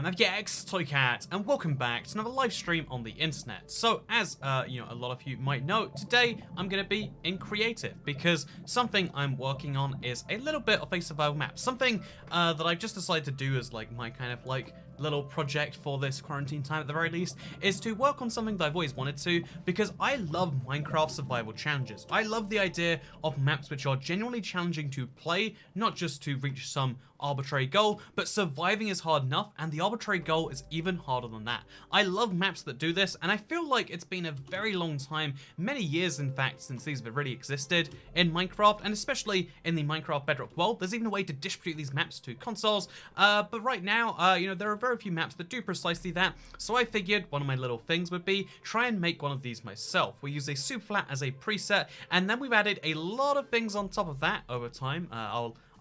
I'm FGX Toycat, and welcome back to another live stream on the internet. So, as a lot of you might know, today I'm going to be in creative because something I'm working on is a little bit of a survival map. Something that I've just decided to do as like my kind of like little project for this quarantine time at the very least, is to work on something that I've always wanted to, because I love Minecraft survival challenges. I love the idea of maps which are genuinely challenging to play, not just to reach some arbitrary goal, but surviving is hard enough, and the arbitrary goal is even harder than that. I love maps that do this, and I feel like it's been a very long time, many years in fact, since these have really existed in Minecraft, and especially in the Minecraft Bedrock world. There's even a way to distribute these maps to consoles, but right now, there are very few maps that do precisely that, so I figured one of my little things would be try and make one of these myself. We use a super flat as a preset, and then we've added a lot of things on top of that over time.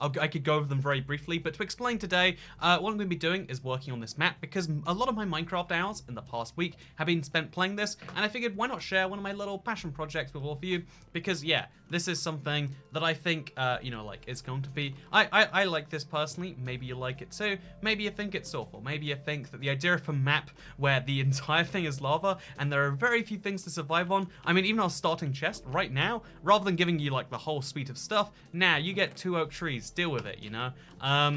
I could go over them very briefly, but to explain today, what I'm going to be doing is working on this map, because a lot of my Minecraft hours in the past week have been spent playing this, and I figured why not share one of my little passion projects with all of you, because yeah, this is something that I think, is going to be, I like this personally. Maybe you like it too, maybe you think it's awful, maybe you think that the idea of a map where the entire thing is lava, and there are very few things to survive on, I mean, even our starting chest right now, rather than giving you like the whole suite of stuff, now you get 2 oak trees. Deal with it, you know?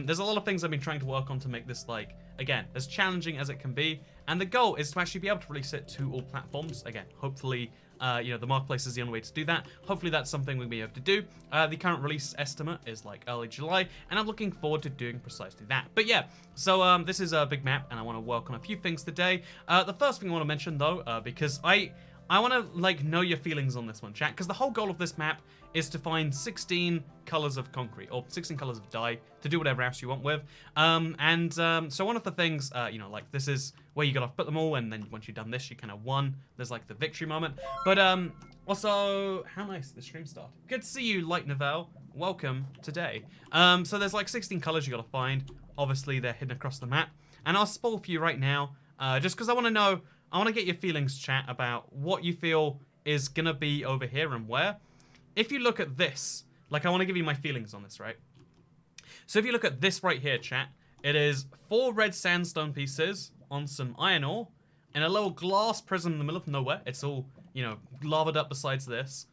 There's a lot of things I've been trying to work on to make this, like, again, as challenging as it can be, and the goal is to actually be able to release it to all platforms. Again, hopefully, the marketplace is the only way to do that. Hopefully that's something we'll be able to do. The current release estimate is like early July, and I'm looking forward to doing precisely that. But yeah, so this is a big map, and I want to work on a few things today. The first thing I want to mention though, because I want to like know your feelings on this one, chat, because the whole goal of this map is to find 16 colors of concrete, or 16 colors of dye, to do whatever else you want with. So one of the things, like this is where you gotta put them all, and then once you've done this, you kind of won. There's like the victory moment. But also, how nice the stream started. Good to see you, Light Novell. Welcome today. So there's like 16 colors you gotta find. Obviously, they're hidden across the map, and I'll spoil for you right now, just because I want to know. I want to get your feelings, chat, about what you feel is gonna be over here and where. If you look at this, like I want to give you my feelings on this, right? So if you look at this right here, chat, it is 4 red sandstone pieces on some iron ore and a little glass prism in the middle of nowhere. It's all, lavaed up besides this.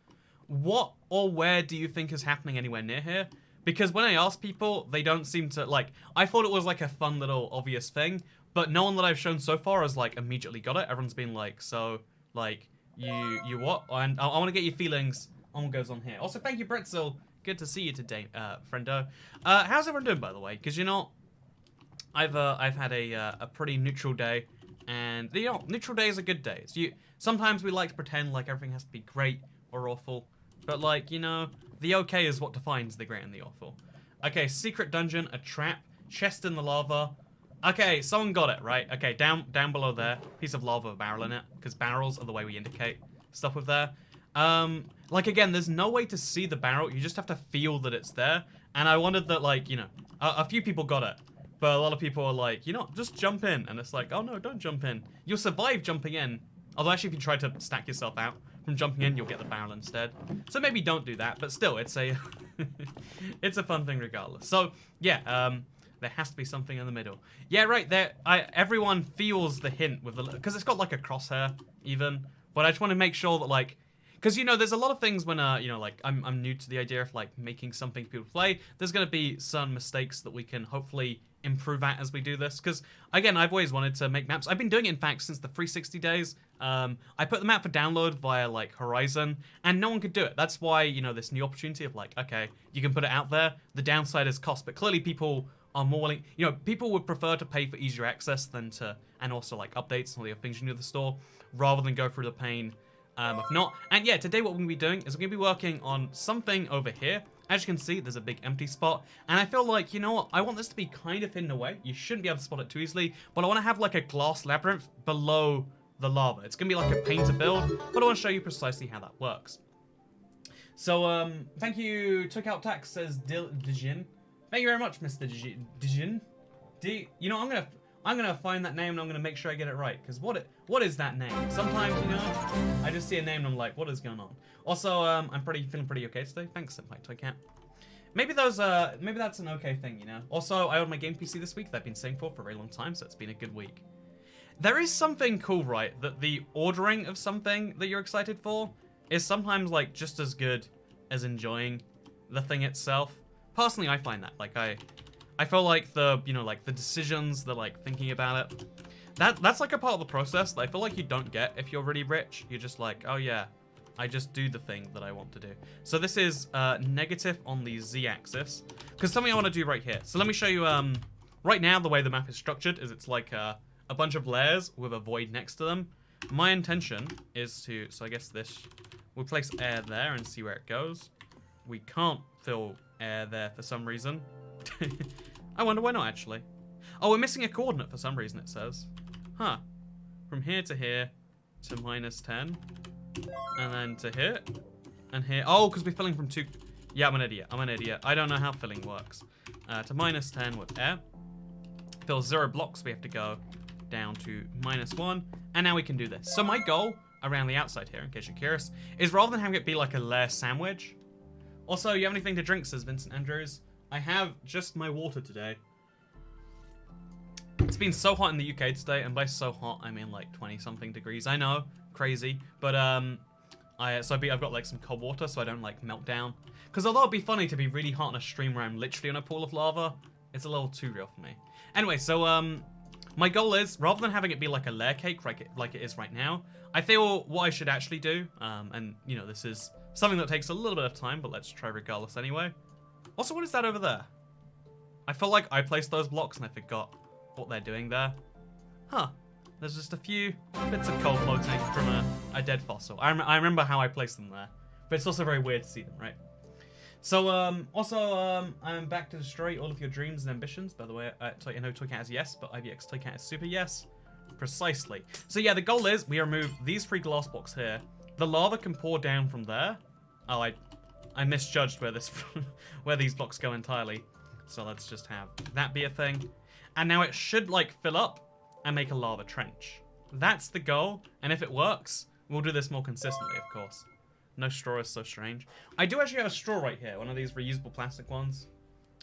What or where do you think is happening anywhere near here? Because when I ask people, they don't seem to, like, I thought it was like a fun little obvious thing, but no one that I've shown so far has like immediately got it. Everyone's been like, so, like, you what? And I want to get your feelings on what goes on here. Also, thank you, Bretzel. Good to see you today, friendo. How's everyone doing, by the way? Because I've had a pretty neutral day, and neutral days are good days. Sometimes we like to pretend like everything has to be great or awful, but like the okay is what defines the great and the awful. Okay, secret dungeon, a trap, chest in the lava. Okay, someone got it right. Okay, down below there, piece of lava with a barrel in it, because barrels are the way we indicate stuff with there. Like again, there's no way to see the barrel. You just have to feel that it's there. And I wondered that, like, a few people got it, but a lot of people are like, just jump in. And it's like, oh no, don't jump in. You'll survive jumping in. Although actually, if you try to stack yourself out from jumping in, you'll get the barrel instead. So maybe don't do that. But still, it's a, it's a fun thing regardless. So yeah, there has to be something in the middle. Yeah, right there. Everyone feels the hint with the, because it's got like a crosshair even. But I just want to make sure that like. Because, there's a lot of things when, like, I'm new to the idea of, like, making something people play. There's going to be some mistakes that we can hopefully improve at as we do this. Because, again, I've always wanted to make maps. I've been doing it, in fact, since the 360 days. I put the map for download via, like, Horizon, and no one could do it. That's why, this new opportunity of, like, okay, you can put it out there. The downside is cost, but clearly people are more willing, people would prefer to pay for easier access than to, and also, like, updates and all the other things you do at the store, rather than go through the pain. If not. And yeah, today what we're going to be doing is we're going to be working on something over here. As you can see, there's a big empty spot. And I feel like, what? I want this to be kind of hidden away. You shouldn't be able to spot it too easily. But I want to have like a glass labyrinth below the lava. It's going to be like a pain to build. But I want to show you precisely how that works. So, thank you. Took out tax, says Dijin. Thank you very much, Mr. Dijin. I'm gonna find that name and I'm gonna make sure I get it right. Because what is that name? Sometimes, I just see a name and I'm like, what is going on? Also, I'm feeling pretty okay today. Thanks, Senpai Toycat. Maybe maybe that's an okay thing, you know? Also, I ordered my game PC this week that I've been saving for a very long time, so it's been a good week. There is something cool, right? That the ordering of something that you're excited for is sometimes, like, just as good as enjoying the thing itself. Personally, I find that. Like, I feel like the, you know, like, the decisions, the, like, thinking about it, that's, like, a part of the process that I feel like you don't get if you're really rich. You're just like, oh, yeah, I just do the thing that I want to do. So this is negative on the z-axis, because something I want to do right here. So let me show you, right now, the way the map is structured is it's like a bunch of layers with a void next to them. My intention is to, so I guess this, we'll place air there and see where it goes. We can't fill air there for some reason. I wonder why not, actually. Oh, we're missing a coordinate for some reason, it says. Huh. From here to here to -10. And then to here. And here. Oh, because we're filling from two. Yeah, I'm an idiot. I'm an idiot. I don't know how filling works. To -10 with air. Fill 0 blocks. We have to go down to -1. And now we can do this. So my goal around the outside here, in case you're curious, is rather than having it be like a layer sandwich. Also, you have anything to drink, says Vincent Andrews. I have just my water today. It's been so hot in the UK today, and by so hot, I mean like 20-something degrees. I know, crazy, but I've got like some cold water so I don't like melt down. Because although it'd be funny to be really hot in a stream where I'm literally in a pool of lava, it's a little too real for me. Anyway, so my goal is, rather than having it be like a layer cake like it is right now, I feel what I should actually do, and you know, this is something that takes a little bit of time, but let's try regardless anyway. Also, what is that over there? I feel like I placed those blocks and I forgot what they're doing there. Huh. There's just a few bits of coal floating from a dead fossil. I remember how I placed them there. But it's also very weird to see them, right? So, I'm back to destroy all of your dreams and ambitions. By the way, I know ToyCat is yes, but IVX ToyCat is super yes. Precisely. So yeah, the goal is we remove these 3 glass blocks here. The lava can pour down from there. Oh, I misjudged where where these blocks go entirely. So let's just have that be a thing. And now it should like fill up and make a lava trench. That's the goal. And if it works, we'll do this more consistently, of course. No straw is so strange. I do actually have a straw right here. One of these reusable plastic ones.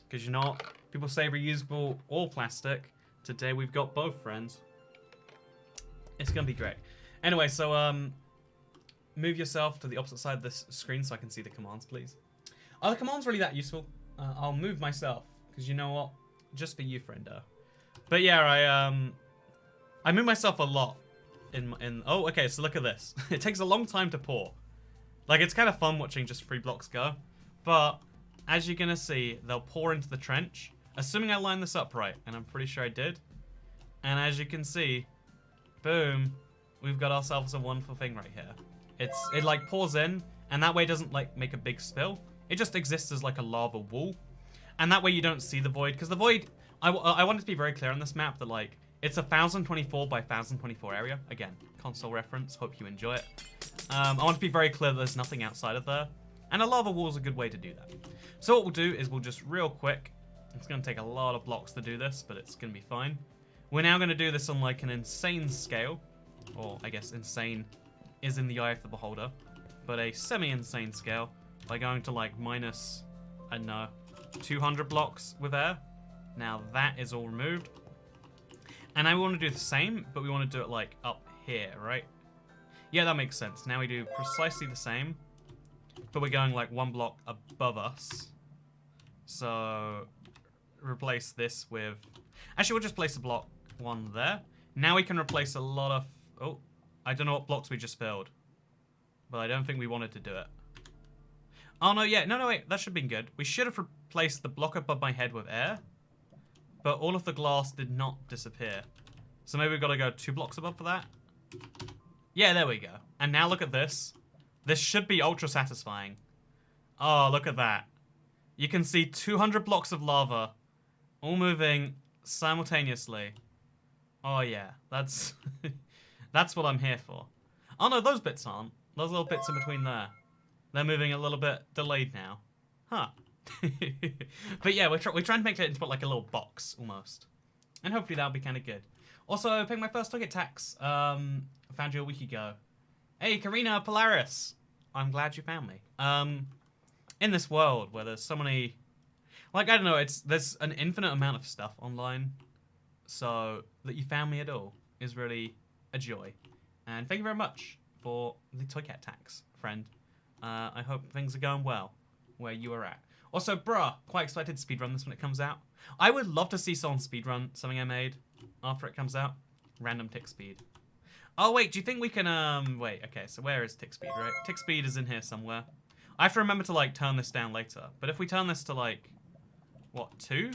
Because you know what? People say reusable or plastic. Today we've got both, friends. It's going to be great. Anyway, so move yourself to the opposite side of this screen so I can see the commands, please. Are the commands really that useful? I'll move myself. Because you know what? Just for you, friendo. But yeah, I move myself a lot. Oh, okay, so look at this. It takes a long time to pour. Like, it's kind of fun watching just 3 blocks go. But, as you're going to see, they'll pour into the trench. Assuming I line this up right, and I'm pretty sure I did. And as you can see, boom, we've got ourselves a wonderful thing right here. It like, pours in, and that way it doesn't, like, make a big spill. It just exists as, like, a lava wall. And that way you don't see the void. Because the void, I wanted to be very clear on this map that, like, it's a 1024 by 1024 area. Again, console reference. Hope you enjoy it. I want to be very clear that there's nothing outside of there. And a lava wall is a good way to do that. So what we'll do is we'll just real quick. It's going to take a lot of blocks to do this, but it's going to be fine. We're now going to do this on like an insane scale. Or I guess insane is in the eye of the beholder. But a semi-insane scale by going to like minus, I don't know, 200 blocks with air. Now that is all removed. And now we want to do the same, but we want to do it like up here, right? Yeah, that makes sense. Now we do precisely the same, but we're going like 1 block above us. So replace this with... Actually, we'll just place a block 1 there. Now we can replace a lot of... Oh, I don't know what blocks we just filled, but I don't think we wanted to do it. Oh, no, yeah. No, wait. That should have been good. We should have replaced the block above my head with air, but all of the glass did not disappear. So maybe we've got to go 2 blocks above for that. Yeah, there we go. And now look at this. This should be ultra satisfying. Oh, look at that. You can see 200 blocks of lava all moving simultaneously. Oh yeah, that's that's what I'm here for. Oh no, those bits aren't. Those little bits in between there. They're moving a little bit delayed now. Huh. But yeah, we're trying to make it into like a little box almost. And hopefully that'll be kind of good. Also, I paid my first target tax. Found you a week ago. Hey, Karina Polaris. I'm glad you found me. In this world where there's so many Like, I don't know, there's an infinite amount of stuff online, so that you found me at all is really a joy. And thank you very much for the Toy Cat tax, friend. I hope things are going well where you are at. Also, bruh, quite excited to speedrun this when it comes out. I would love to see someone speedrun something I made after it comes out. Random tick speed. Oh, wait, do you think we can, wait, okay, so where is tick speed, right? Tick speed is in here somewhere. I have to remember to, like, turn this down later. But if we turn this to, like, what, 2?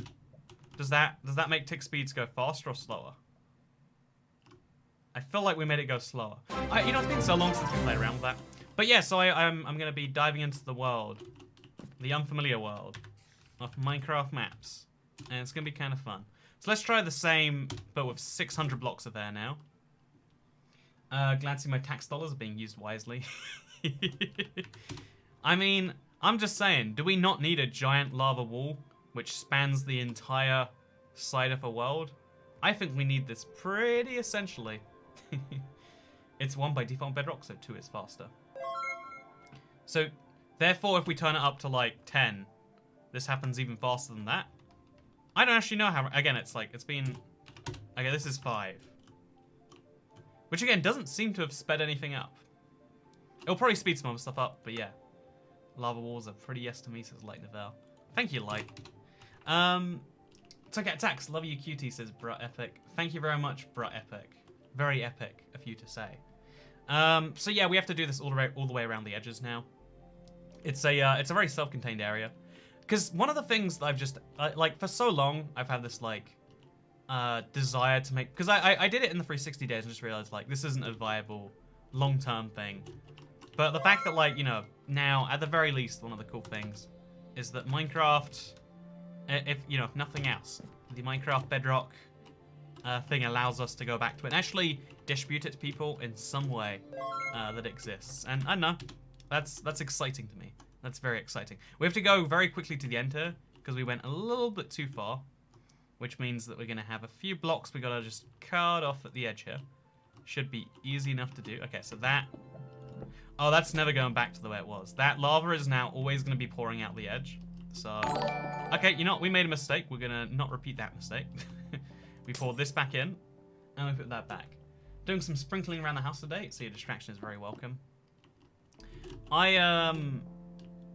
Does that make tick speeds go faster or slower? I feel like we made it go slower. You know, it's been so long since we played around with that. But yeah, so I'm going to be diving into the world. The unfamiliar world of Minecraft maps. And it's going to be kind of fun. So let's try the same, but with 600 blocks of air now. Glad to see my tax dollars are being used wisely. I mean, I'm just saying, do we not need a giant lava wall which spans the entire side of a world? I think we need this pretty essentially. It's 1 by default Bedrock, so 2 is faster. So, therefore, if we turn it up to, like, 10, this happens even faster than that. I don't actually know how... Again, it's like, it's been... Okay, this is 5. Which, again, doesn't seem to have sped anything up. It'll probably speed some other stuff up, but yeah. Lava walls are pretty yes to me, says Light Novell. Thank you, Light. Took out tax. Love you, cutie, says Bruh Epic. Thank you very much, Bruh Epic. Very epic of you to say. So yeah, we have to do this all the way around the edges now. It's a very self-contained area. Because one of the things that I've just like for so long, I've had this like desire to make. Because I did it in the 360 days and just realized like this isn't a viable long-term thing. But the fact that like now at the very least one of the cool things is that Minecraft, if nothing else, the Minecraft Bedrock thing allows us to go back to it and actually distribute it to people in some way that exists. And I don't know, that's exciting to me. That's very exciting. We have to go very quickly to the end here because we went a little bit too far, which means that we're going to have a few blocks we got to just cut off at the edge here. Should be easy enough to do. Okay, so that... Oh, that's never going back to the way it was. That lava is now always going to be pouring out the edge. So, okay, you know what? We made a mistake. We're going to not repeat that mistake. We pour this back in, and we put that back. Doing some sprinkling around the house today, so your distraction is very welcome. I've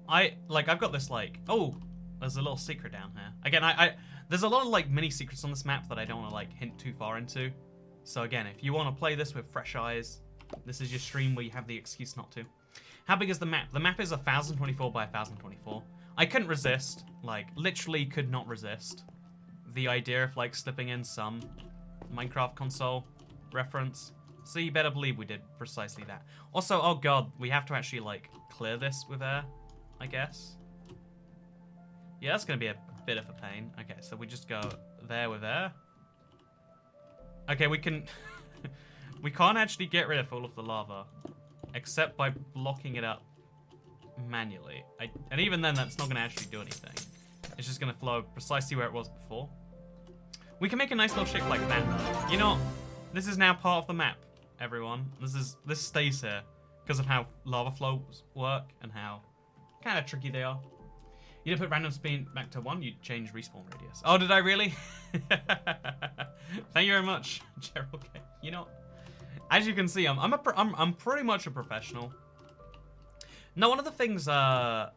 got this, like... Oh, there's a little secret down here. Again, there's a lot of, like, mini secrets on this map that I don't want to, like, hint too far into. So, again, if you want to play this with fresh eyes, this is your stream where you have the excuse not to. How big is the map? The map is 1024 by 1024. I couldn't resist, like, literally could not resist the idea of, like, slipping in some Minecraft console reference. So you better believe we did precisely that. Also, oh god, we have to actually, like, clear this with air, I guess. Yeah, that's going to be a bit of a pain. Okay, so we just go there with air. Okay, we can... we can't actually get rid of all of the lava, except by blocking it up manually. And even then, that's not going to actually do anything. It's just going to flow precisely where it was before. We can make a nice little shape like that, though. You know, this is now part of the map, everyone. This stays here because of how lava flows work and how kind of tricky they are. You didn't put random speed back to 1, you changed respawn radius. Oh, did I really? Thank you very much, Gerald K. You know, as you can see, I'm pretty much a professional. Now, one of the things that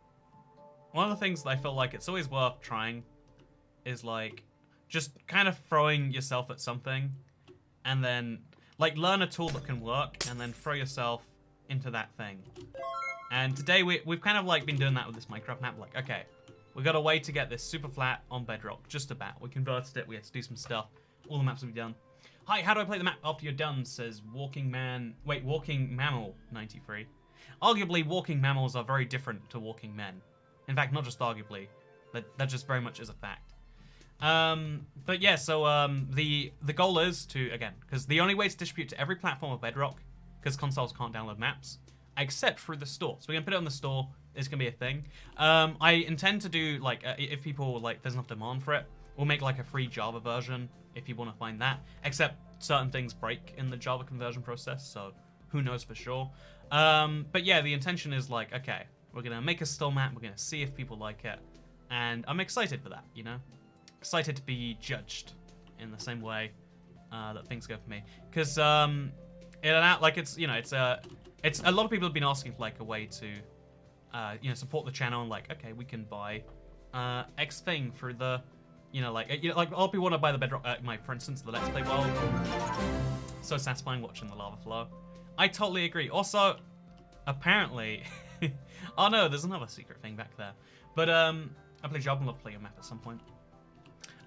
I feel like it's always worth trying is like just kind of throwing yourself at something and then like learn a tool that can work and then throw yourself into that thing. And today we've kind of like been doing that with this Minecraft map. Like, okay, we got a way to get this super flat on Bedrock, just about. We converted it, we had to do some stuff. All the maps will be done. Hi, how do I play the map after you're done? Says Walking Mammal 93. Arguably, walking mammals are very different to walking men. In fact, not just arguably, that just very much is a fact. But yeah, so the goal is to, again, because the only way to distribute to every platform of Bedrock, because consoles can't download maps, except through the store. So we're gonna put it on the store. It's gonna be a thing. I intend to do like if people like there's enough demand for it, we'll make like a free Java version if you want to find that. Except certain things break in the Java conversion process, so who knows for sure. But yeah, the intention is like, okay, we're gonna make a store map. We're gonna see if people like it, And I'm excited for that, you know? Excited to be judged in the same way that things go for me. Because, it's, you know, it's a lot of people have been asking for, like, a way to, you know, support the channel and, like, okay, we can buy X thing for the, you know, like a lot of people want to buy the Bedrock, for instance, the Let's Play world. So satisfying watching the lava flow. I totally agree. Also, apparently, oh no, there's another secret thing back there. But, I play Java and love to play your map at some point.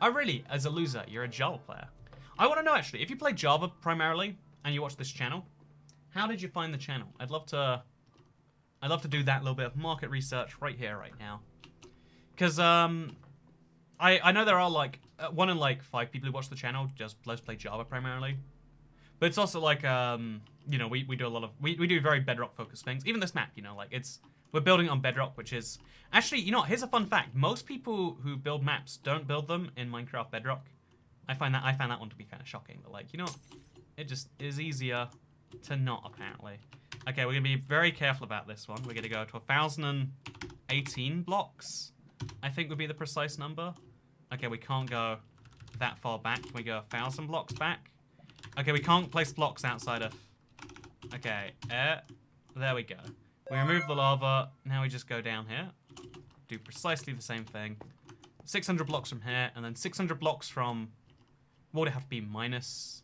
Oh really, as a loser, you're a Java player. I want to know actually, if you play Java primarily, and you watch this channel, how did you find the channel? I'd love to do that little bit of market research right here, right now. Because, I know there are like, 1 in like 5 people who watch the channel just Let's Play Java primarily. But it's also like, you know, we do a lot of, we do very Bedrock focused things. Even this map, you know, like we're building on Bedrock, which is, actually, you know what, here's a fun fact. Most people who build maps don't build them in Minecraft Bedrock. I found that one to be kind of shocking, but like, you know, it just is easier to not, apparently. Okay, we're gonna be very careful about this one. We're gonna go to 1,018 blocks, I think would be the precise number. Okay, we can't go that far back. Can we go 1,000 blocks back? Okay, we can't place blocks outside of... Okay, there we go. We remove the lava. Now we just go down here. Do precisely the same thing. 600 blocks from here, and then 600 blocks from... What would it have to be? Minus...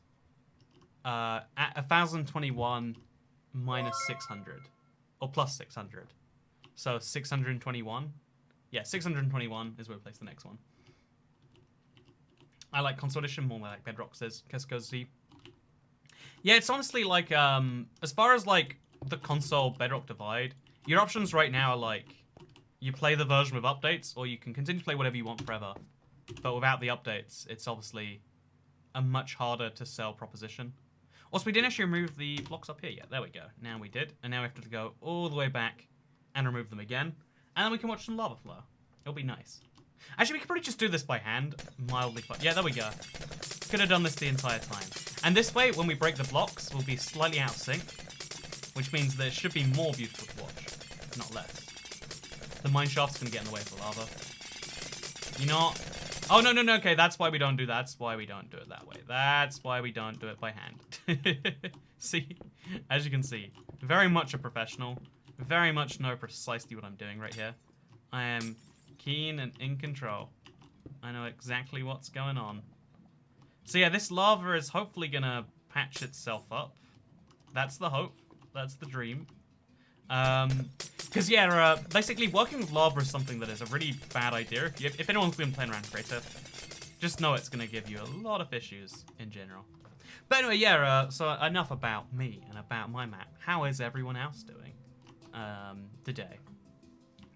at 1,021 minus 600. Or plus 600. So 621. Yeah, 621 is where we place the next one. I like Console Edition more like Bedrock says. Keskozy. Yeah, it's honestly like, as far as like the console Bedrock divide, your options right now are like, you play the version with updates, or you can continue to play whatever you want forever. But without the updates, it's obviously a much harder to sell proposition. Also, we didn't actually remove the blocks up here yet. There we go. Now we did. And now we have to go all the way back and remove them again. And then we can watch some lava flow. It'll be nice. Actually, we could probably just do this by hand. Mildly fun. Yeah, there we go. Could have done this the entire time. And this way, when we break the blocks, we'll be slightly out of sync. Which means that it should be more beautiful to watch, not less. The mine shaft's gonna get in the way of the lava. You know... Oh, no, no, no, okay, that's why we don't do that. That's why we don't do it that way. That's why we don't do it by hand. See? As you can see, very much a professional. Very much know precisely what I'm doing right here. I am keen and in control. I know exactly what's going on. So yeah, this lava is hopefully gonna patch itself up. That's the hope. That's the dream. Because yeah, basically working with lava is something that is a really bad idea. If anyone's been playing around creative, just know it's gonna give you a lot of issues in general. But anyway, yeah, so enough about me and about my map. How is everyone else doing today?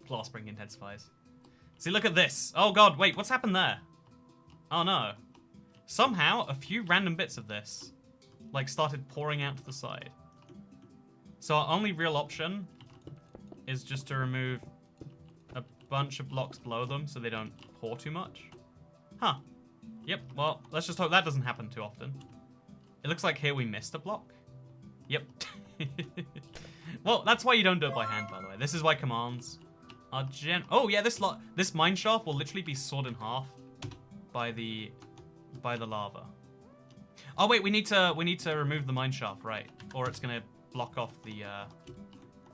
Glass spring intensifies. See, look at this. Oh god, wait, what's happened there? Oh no. Somehow, a few random bits of this, like, started pouring out to the side. So our only real option is just to remove a bunch of blocks below them so they don't pour too much. Huh. Yep, well, let's just hope that doesn't happen too often. It looks like here we missed a block. Yep. Well, that's why you don't do it by hand, by the way. This is why commands are oh, yeah, this mine shaft will literally be sawed in half by the lava. Oh, wait, we need to remove the mine shaft, right? Or it's going to block off the,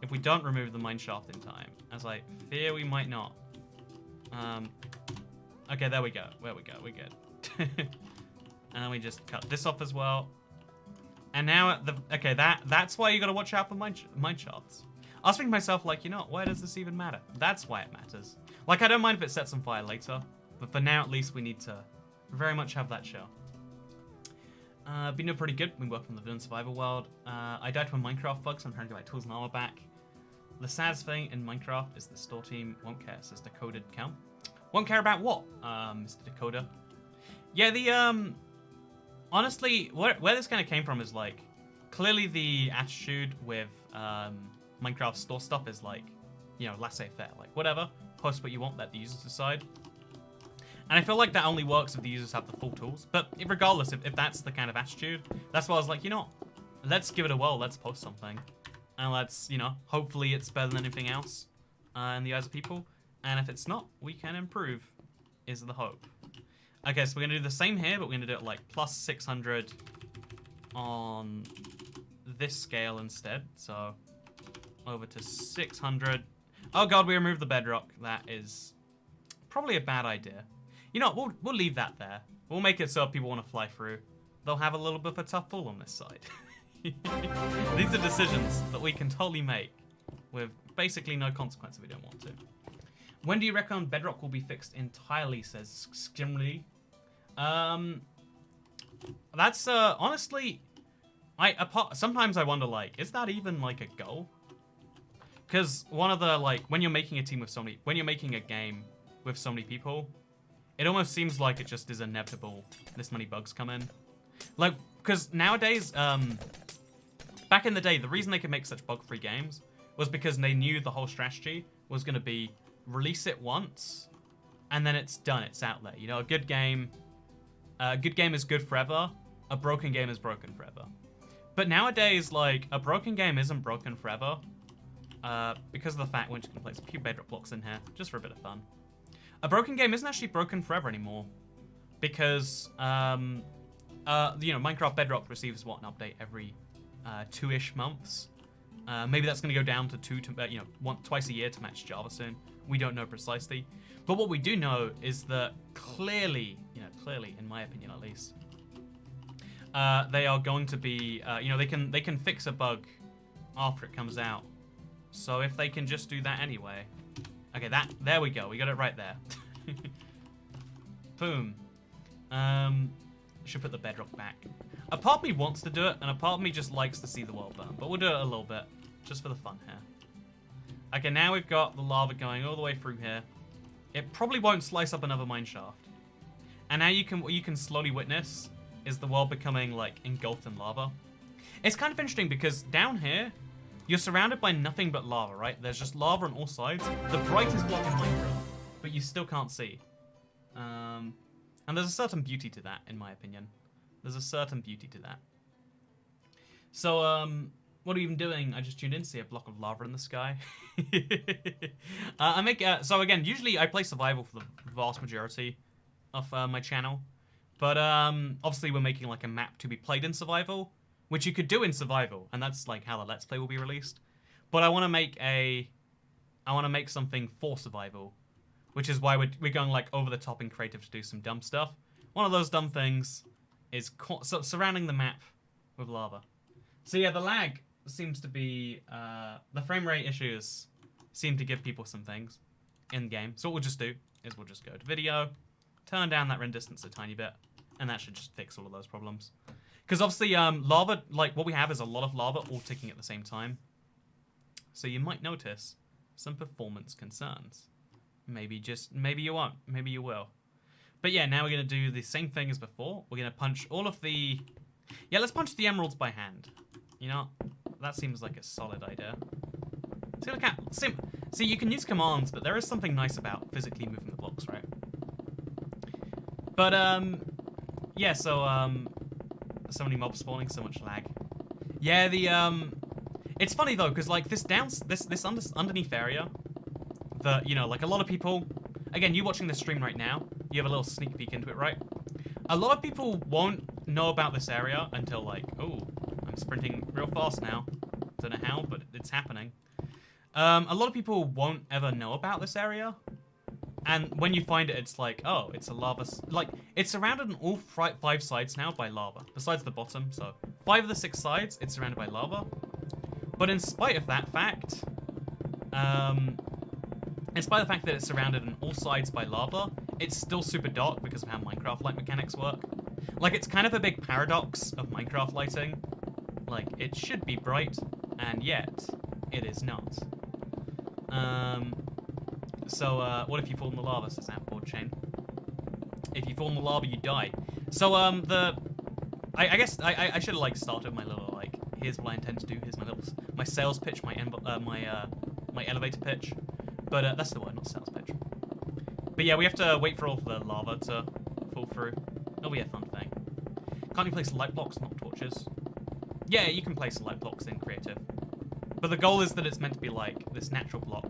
if we don't remove the mine shaft in time, as I fear we might not. Okay, there we go. There we go. We're good. And then we just cut this off as well. And now, okay, that's why you gotta watch out for mine shafts. I was thinking to myself, like, you know, why does this even matter? That's why it matters. Like, I don't mind if it sets on fire later, but for now, at least, we need to very much have that show. Been doing pretty good. Been working on the villain survival world. I died to a Minecraft bug, so I'm trying to get my tools and armor back. The saddest thing in Minecraft is the store team won't care, says Decoded Count. Won't care about what, Mr. Decoder? Yeah, honestly, where this kind of came from is, like, clearly the attitude with Minecraft store stuff is, like, you know, laissez-faire. Like, whatever, post what you want, let the users decide. And I feel like that only works if the users have the full tools. But regardless, if that's the kind of attitude, that's why I was like, you know, let's give it a whirl, let's post something. And let's, you know, hopefully it's better than anything else in the eyes of people. And if it's not, we can improve, is the hope. Okay, so we're going to do the same here, but we're going to do it like plus 600 on this scale instead. So over to 600. Oh god, we removed the bedrock. That is probably a bad idea. You know what, we'll leave that there. We'll make it so if people want to fly through, they'll have a little bit of a tough fall on this side. These are decisions that we can totally make with basically no consequence if we don't want to. When do you reckon Bedrock will be fixed entirely, says Skimly. That's, honestly, sometimes I wonder, like, is that even, like, a goal? Because one of the, like, when you're making a team with so many, when you're making a game with so many people, it almost seems like it just is inevitable this many bugs come in. Like, because nowadays, back in the day, the reason they could make such bug-free games was because they knew the whole strategy was going to be release it once, and then it's done, it's out there. You know, a good game is good forever, a broken game is broken forever. But nowadays, like, a broken game isn't broken forever, because of the fact we're just going to place a few bedrock blocks in here, just for a bit of fun. A broken game isn't actually broken forever anymore, because, you know, Minecraft Bedrock receives, what, an update every 2-ish months? Maybe that's going to go down to twice a year to match Java soon. We don't know precisely. But what we do know is that clearly, in my opinion at least, they are going to be, they can fix a bug after it comes out. So if they can just do that anyway. Okay, there we go. We got it right there. Boom. Should put the bedrock back. A part of me wants to do it, and a part of me just likes to see the world burn. But we'll do it a little bit, just for the fun here. Okay, now we've got the lava going all the way through here. It probably won't slice up another mine shaft. And now what you can slowly witness is the world becoming, like, engulfed in lava. It's kind of interesting because down here, you're surrounded by nothing but lava, right? There's just lava on all sides. The brightest block in Minecraft, but you still can't see. And there's a certain beauty to that, in my opinion. There's a certain beauty to that. So, what are you even doing? I just tuned in to see a block of lava in the sky. So again, usually I play survival for the vast majority of my channel. But obviously we're making like a map to be played in survival, which you could do in survival, and that's like how the Let's Play will be released. But I want to make something for survival, which is why we're going like over the top in creative to do some dumb stuff. One of those dumb things is surrounding the map with lava. So yeah, the lag seems to be, the frame rate issues seem to give people some things in game. So what we'll just do is we'll just go to video, turn down that render distance a tiny bit, and that should just fix all of those problems. Because obviously lava, like what we have is a lot of lava all ticking at the same time. So you might notice some performance concerns. Maybe you won't, maybe you will. But yeah, now we're going to do the same thing as before. We're going to punch all of the... Yeah, let's punch the emeralds by hand. You know, that seems like a solid idea. See, you can use commands, but there is something nice about physically moving the blocks, right? But, yeah, so many mobs spawning, so much lag. Yeah, it's funny though, because like this underneath area, like a lot of people, again, you watching this stream right now, you have a little sneak peek into it, right? A lot of people won't know about this area until like, oh, I'm sprinting real fast now. Don't know how, but it's happening. A lot of people won't ever know about this area. And when you find it, it's like, oh, it's a lava... Like, it's surrounded on all 5 sides now by lava. Besides the bottom, so 5 of the 6 sides, it's surrounded by lava. But in spite of that fact... in spite of the fact that it's surrounded on all sides by lava, it's still super dark because of how Minecraft light mechanics work. Like, it's kind of a big paradox of Minecraft lighting. Like, it should be bright, and yet, it is not. So, what if you fall in the lava, says Outboard Chain? If you fall in the lava, you die. So, I guess I should have, like, started my little, like, here's what I intend to do, here's my sales pitch, my elevator pitch. But, that's the word, not sales pitch. But yeah, we have to wait for all the lava to fall through. It'll be a fun thing. Can't you place light blocks, not torches? Yeah, you can place light blocks in creative. But the goal is that it's meant to be, like, this natural block,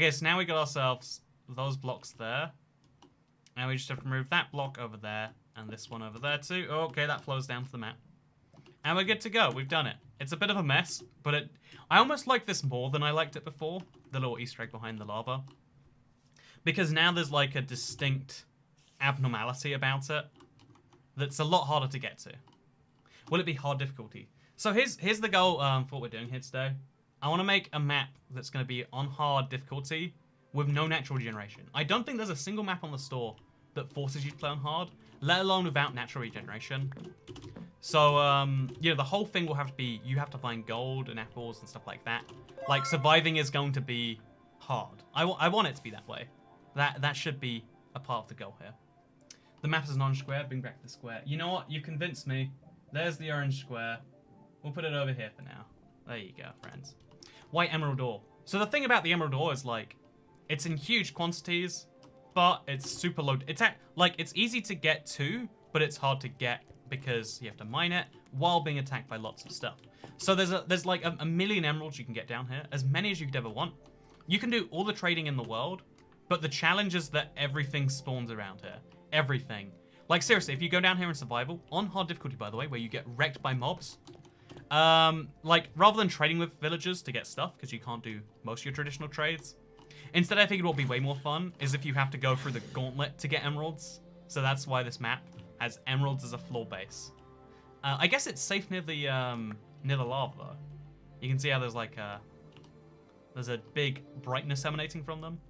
Okay, so now we got ourselves those blocks there. And we just have to move that block over there and this one over there too. Oh, okay, that flows down to the map. And we're good to go. We've done it. It's a bit of a mess, but I almost like this more than I liked it before. The little Easter egg behind the lava. Because now there's like a distinct abnormality about it that's a lot harder to get to. Will it be hard difficulty? So here's the goal for what we're doing here today. I want to make a map that's going to be on hard difficulty with no natural regeneration. I don't think there's a single map on the store that forces you to play on hard, let alone without natural regeneration. So, you know, the whole thing will have to be, you have to find gold and apples and stuff like that. Like, surviving is going to be hard. I want it to be that way. That should be a part of the goal here. The map is an orange square, bring back the square. You know what? You convinced me. There's the orange square. We'll put it over here for now. There you go, friends. White emerald ore. So the thing about the emerald ore is, like, it's in huge quantities, but it's super low. It's easy to get to, but it's hard to get because you have to mine it while being attacked by lots of stuff. So there's like a million emeralds you can get down here, as many as you could ever want. You can do all the trading in the world, but the challenge is that everything spawns around here. Everything. Like, seriously, if you go down here in survival, on hard difficulty, by the way, where you get wrecked by mobs, like, rather than trading with villagers to get stuff, because you can't do most of your traditional trades, instead I figured what would be way more fun is if you have to go through the gauntlet to get emeralds. So that's why this map has emeralds as a floor base. I guess it's safe near the lava, though. You can see how there's like there's a big brightness emanating from them.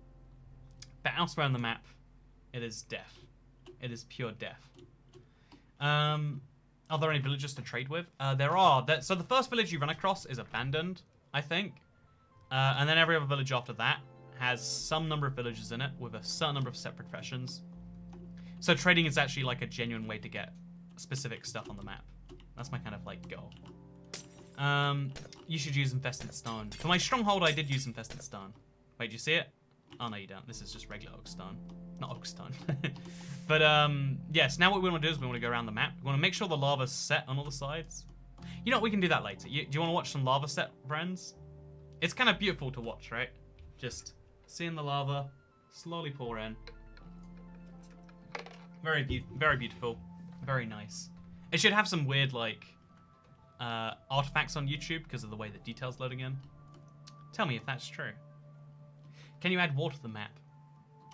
But elsewhere on the map, it is death. It is pure death. Are there any villages to trade with? There are. So the first village you run across is abandoned, I think. And then every other village after that has some number of villages in it with a certain number of separate professions. So trading is actually like a genuine way to get specific stuff on the map. That's my kind of like goal. You should use infested stone. For my stronghold, I did use infested stone. Wait, do you see it? Oh, no, you don't. This is just regular oak stone. Not oak stone. But, yes, now what we want to do is we want to go around the map. We want to make sure the lava's set on all the sides. You know what? We can do that later. Do you want to watch some lava set, friends? It's kind of beautiful to watch, right? Just seeing the lava slowly pour in. Very beautiful. Very nice. It should have some weird, like, artifacts on YouTube because of the way the detail's loading in. Tell me if that's true. Can you add water to the map?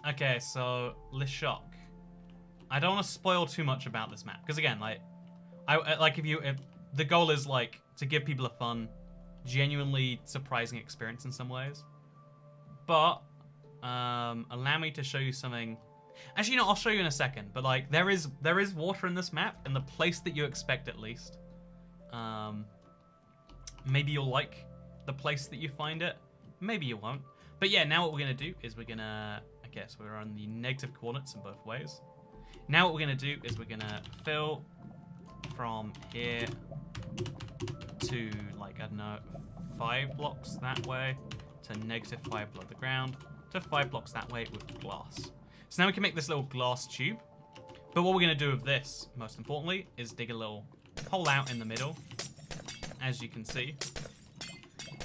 Okay, so Le Shock. I don't want to spoil too much about this map because again, like, if the goal is like to give people a fun, genuinely surprising experience in some ways. But allow me to show you something. Actually, no, I'll show you in a second. But like, there is water in this map in the place that you expect at least. Maybe you'll like the place that you find it. Maybe you won't. But yeah, now what we're going to do is we're going to, I guess we're on the negative coordinates in both ways. Now what we're going to do is we're going to fill from here to, like, I don't know, 5 blocks that way to negative 5 below the ground to 5 blocks that way with glass. So now we can make this little glass tube. But what we're going to do with this, most importantly, is dig a little hole out in the middle, as you can see.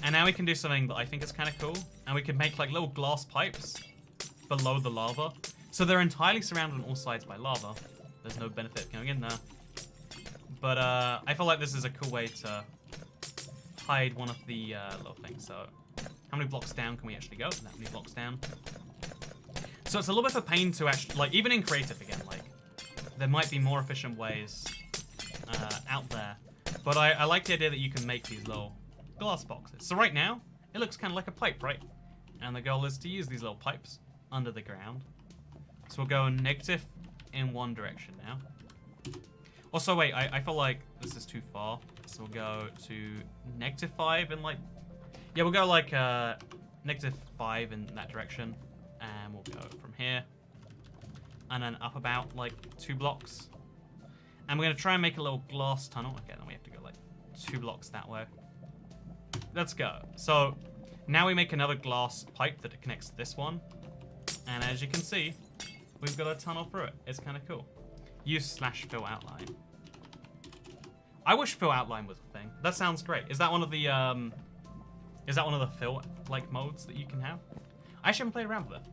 And now we can do something that I think is kind of cool. And we can make like little glass pipes below the lava. So they're entirely surrounded on all sides by lava. There's no benefit going in there. But I feel like this is a cool way to hide one of the little things. So how many blocks down can we actually go? That many blocks down. So it's a little bit of a pain to actually, like, even in creative again, like, there might be more efficient ways out there. But I like the idea that you can make these little glass boxes. So right now, it looks kind of like a pipe, right? And the goal is to use these little pipes under the ground. So we'll go negative in one direction now. Also, wait, I feel like this is too far. So we'll go to negative 5 and like... Yeah, we'll go like negative 5 in that direction. And we'll go from here. And then up about like 2 blocks. And we're going to try and make a little glass tunnel. Okay, then we have to go like 2 blocks that way. Let's go. So now we make another glass pipe that connects to this one. And as you can see, we've got a tunnel through it. It's kind of cool. Use /fill outline. I wish fill outline was a thing. That sounds great. Is that one of the fill like modes that you can have? I actually haven't played around with it.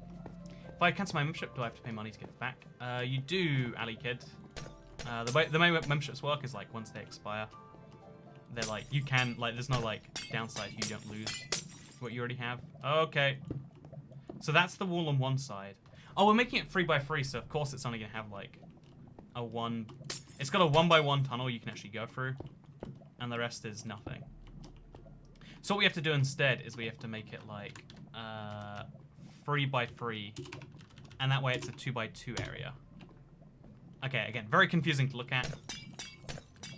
If I cancel my membership, do I have to pay money to get it back? You do, Ali Kid. The way memberships work is like once they expire, they're like, you can, like, there's no like downside, you don't lose what you already have. Okay. So that's the wall on one side. Oh, we're making it 3x3, so of course it's only gonna have like a one. It's got a 1x1 tunnel you can actually go through, and the rest is nothing. So what we have to do instead is we have to make it like 3x3, and that way it's a 2x2 area. Okay, again, very confusing to look at.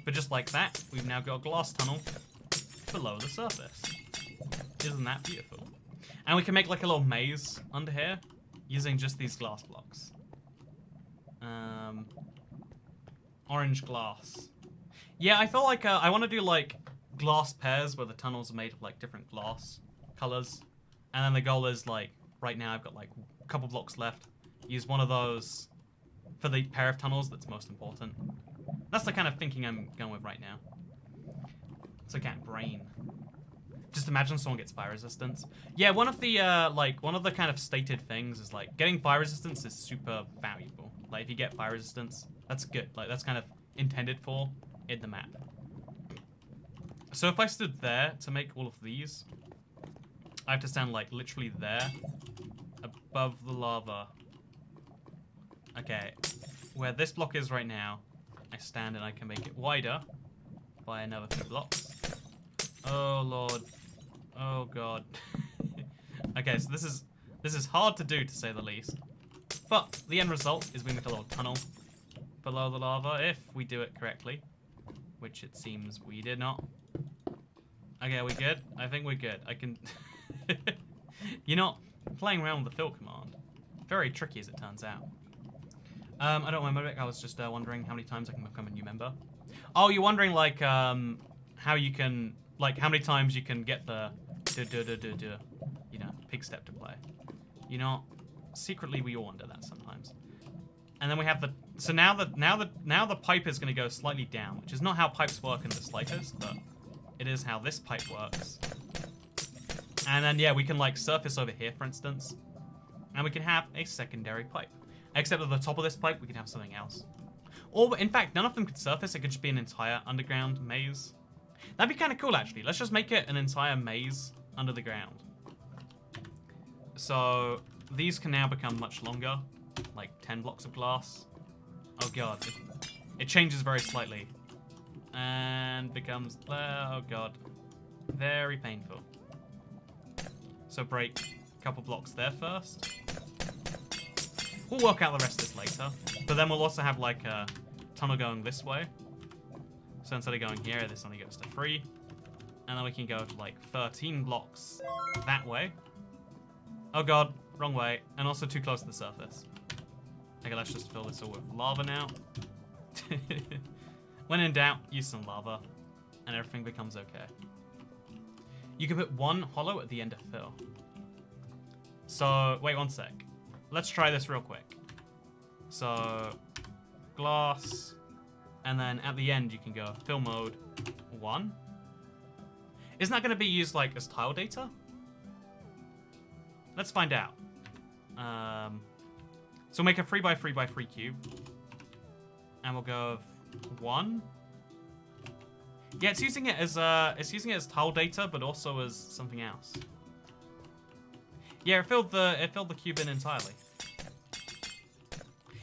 But just like that, we've now got a glass tunnel below the surface. Isn't that beautiful? And we can make like a little maze under here using just these glass blocks. Orange glass. Yeah, I feel like I want to do like glass pairs where the tunnels are made of like different glass colors. And then the goal is like, right now I've got like a couple blocks left. Use one of those for the pair of tunnels that's most important. That's the kind of thinking I'm going with right now. It's like at brain. Just imagine someone gets fire resistance. Yeah, one of the kind of stated things is like getting fire resistance is super valuable. Like if you get fire resistance, that's good. Like that's kind of intended for in the map. So if I stood there to make all of these, I have to stand like literally there above the lava. Okay, where this block is right now, I stand and I can make it wider by another 2 blocks. Oh lord. Oh god. Okay, so this is hard to do to say the least. But the end result is we make a little tunnel below the lava if we do it correctly. Which it seems we did not. Okay, are we good? I think we're good. I can... You're not playing around with the fill command. Very tricky as it turns out. I don't remember. I was just wondering how many times I can become a new member. Oh, you're wondering like how you can, like how many times you can get the you know, pig step to play. You know, secretly we all wonder that sometimes. And then we have the, so now the pipe is going to go slightly down, which is not how pipes work in the slightest, but it is how this pipe works. And then yeah, we can like surface over here, for instance, and we can have a secondary pipe. Except at the top of this pipe, we can have something else. Or, in fact, none of them could surface. It could just be an entire underground maze. That'd be kind of cool, actually. Let's just make it an entire maze under the ground. So, these can now become much longer. Like 10 blocks of glass. Oh, God. It changes very slightly. And becomes... Oh, God. Very painful. So, break a couple blocks there first. We'll work out the rest of this later. But then we'll also have like a tunnel going this way. So instead of going here, this only goes to 3. And then we can go to like 13 blocks that way. Oh god, wrong way. And also too close to the surface. Okay, let's just fill this all with lava now. When in doubt, use some lava. And everything becomes okay. You can put one hollow at the end of fill. So, wait one sec. Let's try this real quick. So, glass, and then at the end you can go fill mode 1. Isn't that going to be used like as tile data? Let's find out. So we'll make a 3x3x3 cube, and we'll go 1. Yeah, it's using it as tile data, but also as something else. Yeah, it filled the cube in entirely.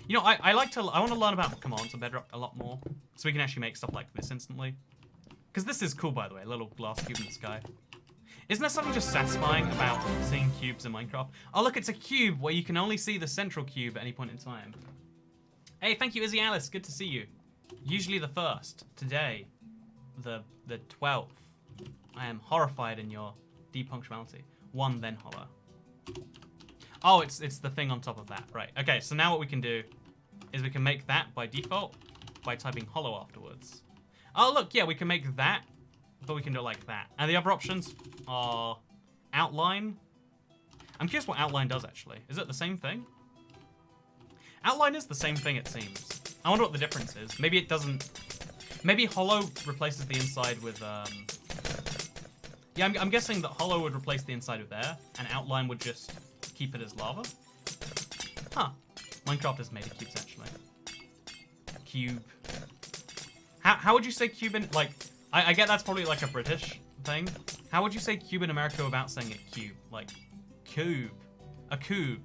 You know, I want to learn about commands on Bedrock a lot more, so we can actually make stuff like this instantly. Because this is cool, by the way, a little glass cube in the sky. Isn't there something just satisfying about seeing cubes in Minecraft? Oh look, it's a cube where you can only see the central cube at any point in time. Hey, thank you, Izzy Alice. Good to see you. Usually the 1st. Today, the 12th. I am horrified in your depunctuality. 1 then hollow. Oh, it's the thing on top of that. Right. Okay, so now what we can do is we can make that by default by typing hollow afterwards. Oh, look, yeah, we can make that, but we can do it like that. And the other options are outline. I'm curious what outline does, actually. Is it the same thing? Outline is the same thing, it seems. I wonder what the difference is. Maybe it doesn't... Maybe hollow replaces the inside with... Yeah, I'm guessing that hollow would replace the inside of there, and outline would just keep it as lava. Huh. Minecraft is made of cubes, actually. Cube. How would you say cube in, like, I get that's probably like a British thing. How would you say cube in America without saying it cube? Like, cube. A cube.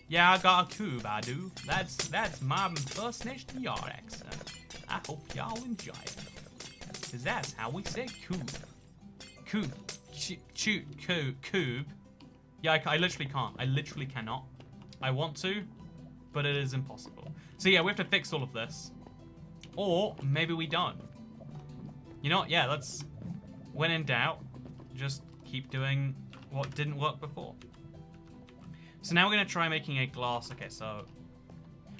Yeah, I got a cube, I do. That's my First Nation yard accent. I hope y'all enjoy it. Because that's how we say cube. Cube. Cube. Yeah, I literally can't. I literally cannot. I want to, but it is impossible. So yeah, we have to fix all of this. Or maybe we don't. You know what? Yeah, let's, when in doubt, just keep doing what didn't work before. So now we're going to try making a glass. Okay, so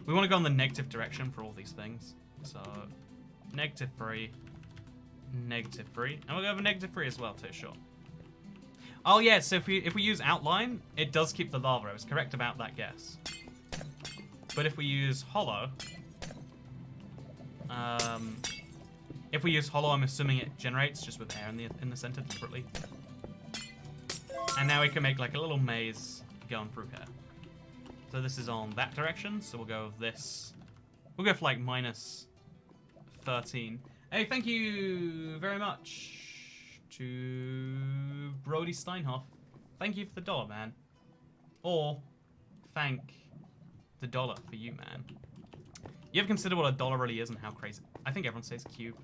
we want to go in the negative direction for all these things. So -3, -3, and we'll go over -3 as well too, sure. Oh yeah, so if we use outline, it does keep the lava. I was correct about that guess. But if we use hollow, I'm assuming it generates just with air in the center deliberately. And now we can make like a little maze going through here. So this is on that direction, so we'll go with this. We'll go for like -13. Hey, thank you very much to Brody Steinhoff. Thank you for the dollar, man. Or thank the dollar for you, man. You ever consider what a dollar really is and how crazy? I think everyone says cube.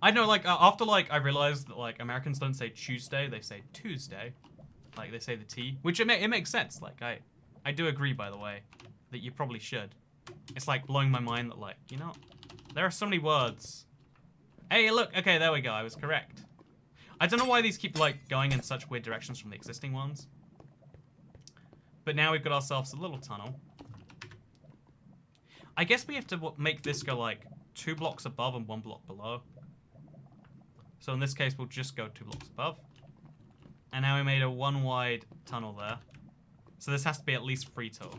I know, like, after, like, I realized that, like, Americans don't say Tuesday, they say Tuesday. Like, they say the T, which it makes sense. Like, I do agree, by the way, that you probably should. It's, like, blowing my mind that, like, you know, there are so many words. Hey, look, okay, there we go, I was correct. I don't know why these keep, like, going in such weird directions from the existing ones. But now we've got ourselves a little tunnel. I guess we have to make this go, like, 2 blocks above and 1 block below. So in this case, we'll just go 2 blocks above. And now we made a 1 wide tunnel there. So this has to be at least 3 total.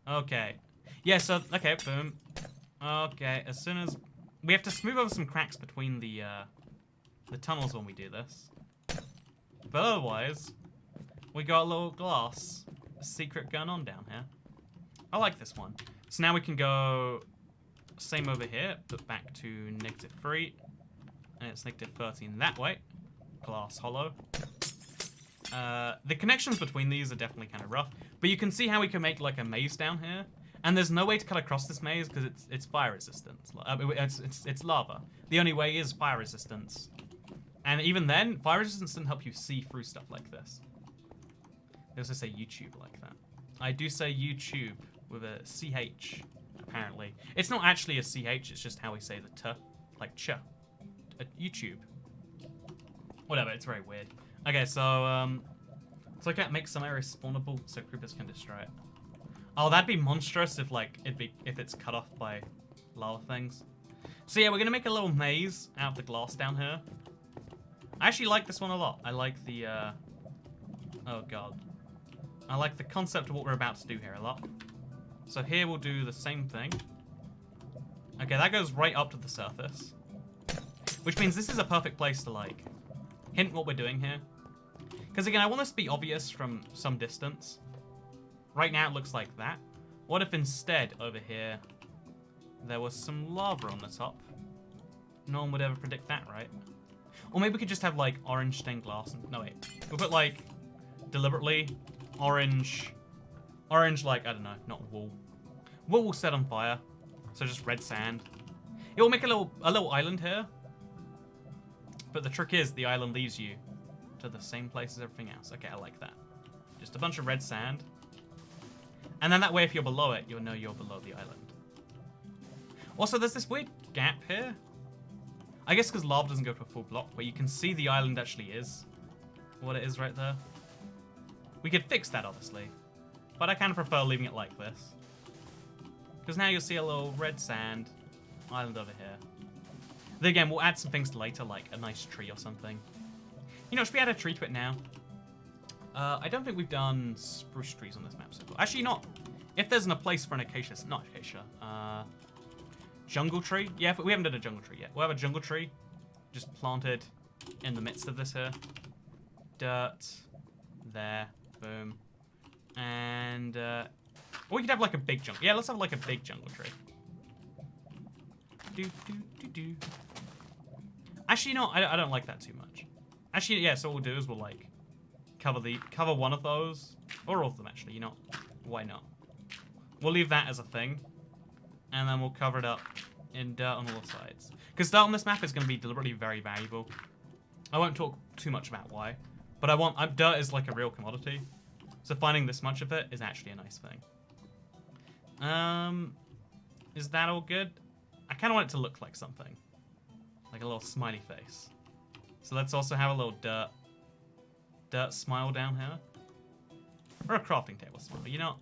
Okay. Yeah, so, okay, boom. Okay, as soon as... We have to smooth over some cracks between the tunnels when we do this. But otherwise, we got a little glass secret going on down here. I like this one. So now we can go same over here, but back to -3. And it's -13 that way. Glass hollow. The connections between these are definitely kind of rough. But you can see how we can make like a maze down here. And there's no way to cut across this maze because it's fire resistant. It's lava. The only way is fire resistance. And even then, fire resistance doesn't help you see through stuff like this. They also say YouTube like that. I do say YouTube with a CH, apparently. It's not actually a CH, it's just how we say the T. Like ch. YouTube. Whatever, it's very weird. Okay, so I can't make some area spawnable so creepers can destroy it. Oh, that'd be monstrous if like if it's cut off by lava things. So yeah, we're gonna make a little maze out of the glass down here. I actually like this one a lot. I like the oh god. I like the concept of what we're about to do here a lot. So here we'll do the same thing. Okay, that goes right up to the surface. Which means this is a perfect place to like hint what we're doing here. Because again, I want this to be obvious from some distance. Right now it looks like that. What if instead over here there was some lava on the top? No one would ever predict that, right? Or maybe we could just have like orange stained glass. No wait, we'll put like deliberately orange like, I don't know, not wool. Wool will set on fire, so just red sand. It will make a little island here. But the trick is the island leads you to the same place as everything else. Okay, I like that. Just a bunch of red sand. And then that way if you're below it, you'll know you're below the island. Also, there's this weird gap here. I guess because lava doesn't go to a full block, but you can see the island actually is what it is right there. We could fix that, obviously. But I kind of prefer leaving it like this. Because now you'll see a little red sand island over here. Then again, we'll add some things later, like a nice tree or something. You know, should we add a tree to it now? I don't think we've done spruce trees on this map so far. Actually, not. If there's a place for an acacia, not acacia. Jungle tree? Yeah, we haven't done a jungle tree yet. We'll have a jungle tree just planted in the midst of this here. Dirt. There. Boom. And, or we could have like a big jungle. Yeah, let's have like a big jungle tree. Actually, no, I don't like that too much. Actually, yeah, so what we'll do is we'll like cover one of those. Or all of them, actually, you know. Why not? We'll leave that as a thing. And then we'll cover it up in dirt on all sides. Because dirt on this map is going to be deliberately very valuable. I won't talk too much about why. But dirt is like a real commodity. So finding this much of it is actually a nice thing. Is that all good? I kind of want it to look like something. Like a little smiley face. So let's also have a little dirt smile down here. Or a crafting table smile. You know,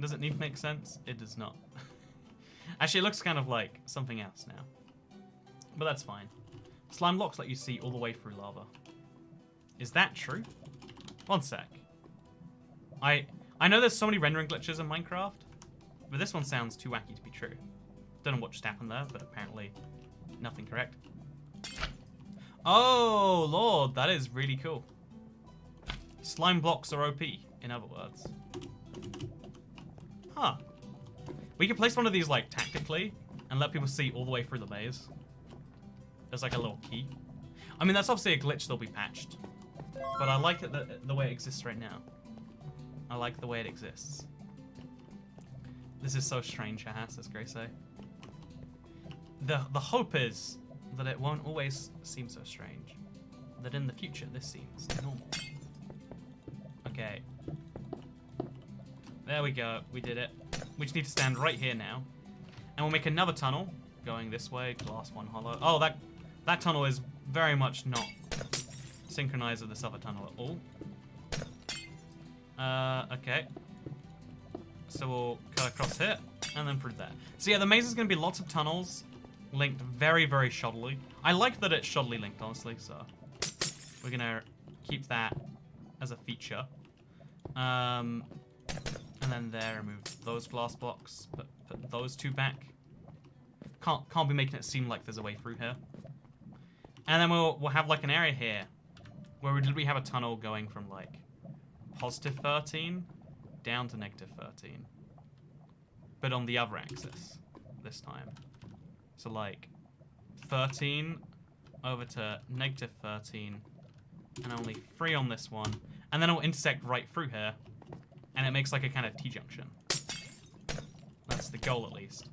does it need to make sense? It does not. Actually, it looks kind of like something else now. But that's fine. Slime blocks let you see all the way through lava. Is that true? One sec. I know there's so many rendering glitches in Minecraft, but this one sounds too wacky to be true. Don't know what just happened there, but apparently nothing correct. Oh, Lord, that is really cool. Slime blocks are OP, in other words. Huh. We could place one of these, like, tactically, and let people see all the way through the maze. There's, like, a little key. I mean, that's obviously a glitch that'll be patched. But I like it the way it exists right now. I like the way it exists. This is so strange, Ahas, as Grace say. The hope is that it won't always seem so strange. That in the future, this seems normal. Okay. There we go. We did it. We just need to stand right here now. And we'll make another tunnel going this way. Glass one hollow. Oh, that tunnel is very much not synchronized with this other tunnel at all. Okay. So we'll cut across here and then through there. So yeah, the maze is going to be lots of tunnels linked very, very shoddily. I like that it's shoddily linked, honestly, so we're going to keep that as a feature. And then there, remove those glass blocks, put those two back. Can't be making it seem like there's a way through here. And then we'll have like an area here where we have a tunnel going from like positive 13 down to negative 13. But on the other axis this time. So like 13 over to negative 13 and only 3 on this one. And then it'll intersect right through here. And it makes like a kind of T-junction. That's the goal, at least.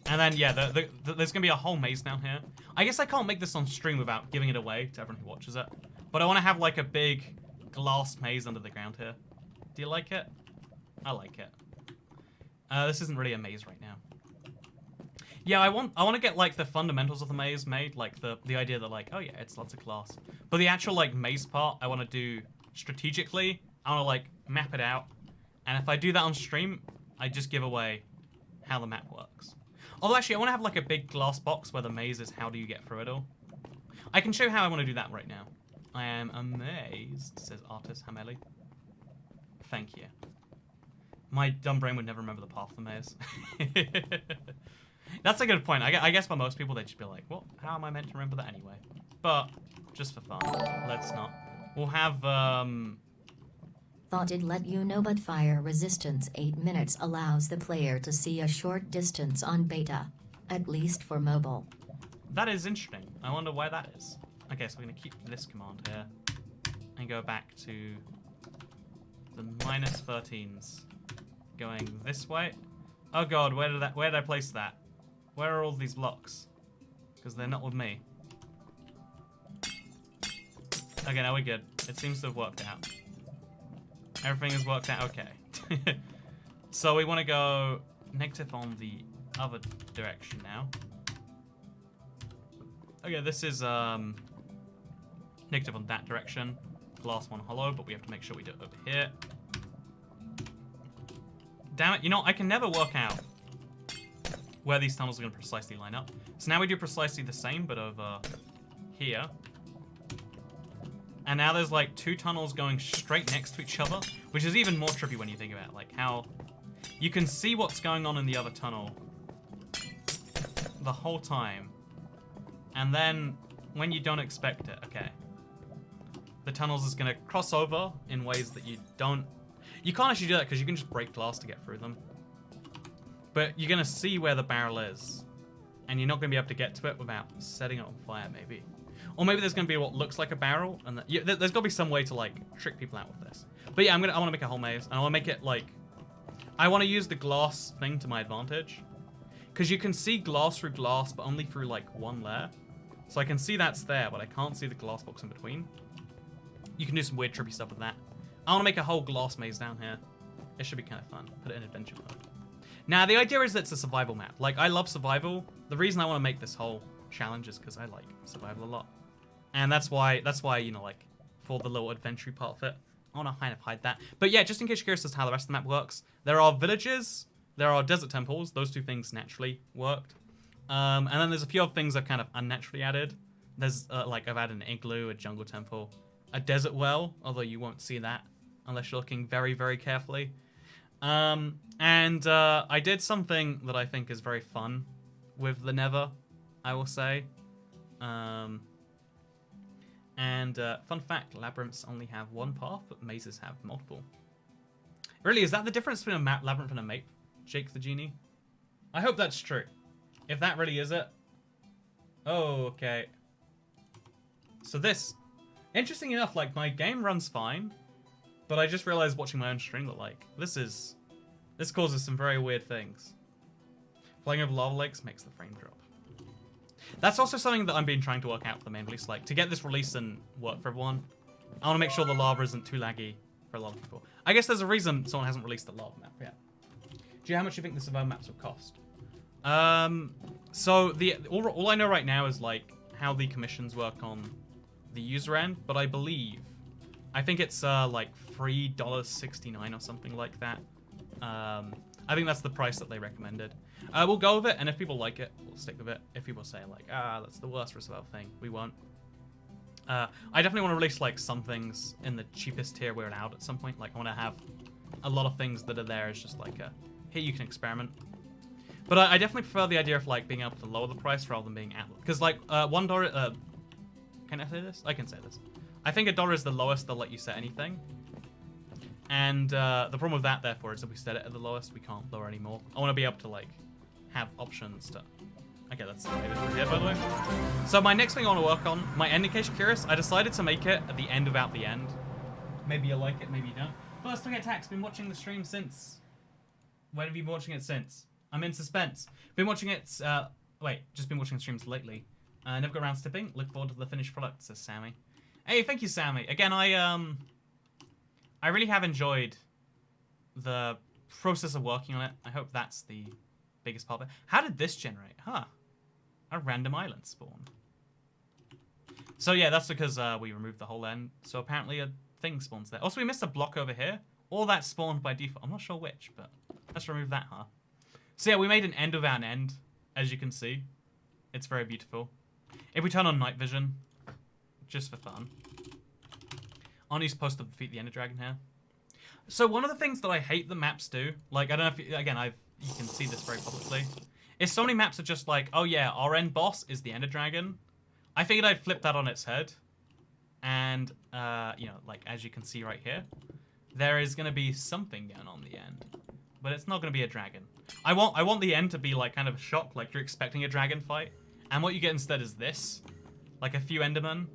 And then, yeah, there's going to be a whole maze down here. I guess I can't make this on stream without giving it away to everyone who watches it. But I want to have like a big glass maze under the ground here. Do you like it? I like it. This isn't really a maze right now. Yeah, I want to get like the fundamentals of the maze made, like the idea that like, oh yeah, it's lots of glass. But the actual like maze part, I want to do strategically. I want to like map it out, and if I do that on stream, I just give away how the map works. Although actually, I want to have like a big glass box where the maze is how do you get through it all. I can show you how I want to do that right now. I am amazed, says Artis Hameli. Thank you. My dumb brain would never remember the path of the maze. That's a good point. I guess for most people, they'd just be like, well, how am I meant to remember that anyway? But, just for fun, let's not. We'll have, Thought it'd let you know, but fire resistance 8 minutes allows the player to see a short distance on beta. At least for mobile. That is interesting. I wonder why that is. Okay, so we're going to keep this command here. And go back to the minus 13s. Going this way. Oh god, where did I place that? Where are all these blocks? Because they're not with me. Okay, now we're good. It seems to have worked out. Everything has worked out okay. So we want to go negative on the other direction now. Okay, this is negative on that direction. Glass one hollow, but we have to make sure we do it over here. Damn it, you know, I can never work out where these tunnels are going to precisely line up. So now we do precisely the same, but over here. And now there's like 2 tunnels going straight next to each other, which is even more trippy when you think about it. Like how you can see what's going on in the other tunnel the whole time. And then when you don't expect it, okay. the tunnels is going to cross over in ways that you don't... You can't actually do that because you can just break glass to get through them. But you're going to see where the barrel is. And you're not going to be able to get to it without setting it on fire, maybe. Or maybe there's going to be what looks like a barrel. And there's got to be some way to, like, trick people out with this. But yeah, I want to make a whole maze. And I want to make it, like... I want to use the glass thing to my advantage. Because you can see glass through glass, but only through, like, one layer. So I can see that's there, but I can't see the glass box in between. You can do some weird trippy stuff with that. I want to make a whole glass maze down here. It should be kind of fun. Put it in adventure mode. Now, the idea is that it's a survival map. Like, I love survival. The reason I want to make this whole challenge is because I like survival a lot. And that's why, you know, like, for the little adventure part of it, I want to kind of hide that. But yeah, just in case you're curious as to how the rest of the map works, there are villages, there are desert temples. Those two things naturally worked. And then there's a few other things I've kind of unnaturally added. There's, like, I've added an igloo, a jungle temple, a desert well, although you won't see that unless you're looking very, very carefully. I did something that I think is very fun with the Nether, I will say. Fun fact, labyrinths only have one path, but mazes have multiple. Really, is that the difference between a labyrinth and a map, Jake the Genie? I hope that's true. If that really is it. Oh, okay. So this. Interesting enough, like, my game runs fine, but I just realized watching my own stream that, like, this causes some very weird things. Playing over lava lakes makes the frame drop. That's also something that I've been trying to work out for the main release. Like, to get this release and work for everyone, I want to make sure the lava isn't too laggy for a lot of people. I guess there's a reason someone hasn't released the lava map yet. Do you know how much you think the survival maps will cost? So all I know right now is, like, how the commissions work on the user end, but I think it's like $3.69 or something like that. I think that's the price that they recommended. We'll go with it, and if people like it, we'll stick with it. If people say, like, that's the worst for a survival thing, we won't. I definitely want to release, like, some things in the cheapest tier we're allowed at some point. Like, I want to have a lot of things that are there as just like here you can experiment. But I definitely prefer the idea of, like, being able to lower the price rather than being at... Because, like, $1... can I say this? I can say this. I think $1 is the lowest they'll let you set anything. And the problem with that, therefore, is if we set it at the lowest, we can't lower anymore. I want to be able to, like, have options to... Okay, that's maybe here, by the way. So my next thing I want to work on, my end, in case you're curious, I decided to make it at the end without the end. Maybe you like it, maybe you don't. First, I get taxed. Been watching the stream since... When have you been watching it since? I'm in suspense. Been watching it... just been watching the streams lately. Never got around to tipping. Look forward to the finished product, says Sammy. Hey, thank you, Sammy. Again, I really have enjoyed the process of working on it. I hope that's the biggest part of it. How did this generate? Huh. A random island spawned. So yeah, that's because we removed the whole end. So apparently a thing spawns there. Also, we missed a block over here. All that spawned by default. I'm not sure which, but let's remove that, huh? So yeah, we made an end without an end, as you can see. It's very beautiful. If we turn on night vision, just for fun. Arnie's supposed to defeat the Ender Dragon here. So one of the things that I hate that maps do, like, I don't know if, again, you can see this very publicly, is so many maps are just like, oh yeah, our end boss is the Ender Dragon. I figured I'd flip that on its head. And, you know, like, as you can see right here, there is going to be something going on the end. But it's not going to be a dragon. I want the end to be, like, kind of a shock, like you're expecting a dragon fight. And what you get instead is this. Like a few Endermen,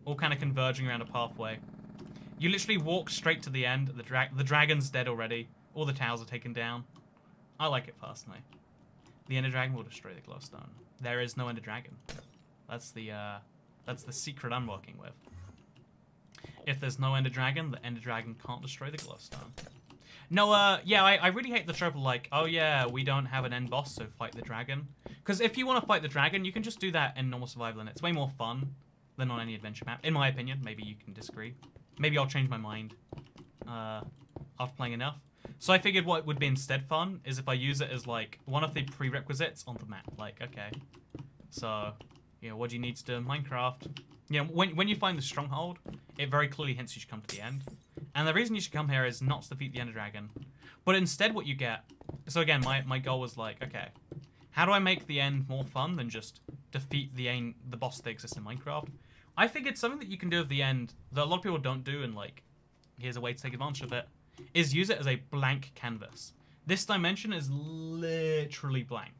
all kind of converging around a pathway. You literally walk straight to the end. The dragon's dead already. All the towers are taken down. I like it personally. The Ender Dragon will destroy the glowstone. There is no Ender Dragon. That's the secret I'm working with. If there's no Ender Dragon, the Ender Dragon can't destroy the glowstone. No, yeah, I really hate the trope of, like, oh yeah, we don't have an end boss, so fight the dragon. Because if you want to fight the dragon, you can just do that in normal survival, and it's way more fun than on any adventure map, in my opinion. Maybe you can disagree. Maybe I'll change my mind after playing enough. So I figured what would be instead fun is if I use it as, like, one of the prerequisites on the map. Like, okay, so, you know, what do you need to do in Minecraft? You know, when you find the stronghold, it very clearly hints you should come to the end. And the reason you should come here is not to defeat the Ender Dragon. But instead what you get... So again, my goal was like, okay, how do I make the end more fun than just defeat the boss that exists in Minecraft? I think it's something that you can do at the end that a lot of people don't do, and like, here's a way to take advantage of it, is use it as a blank canvas. This dimension is literally blank.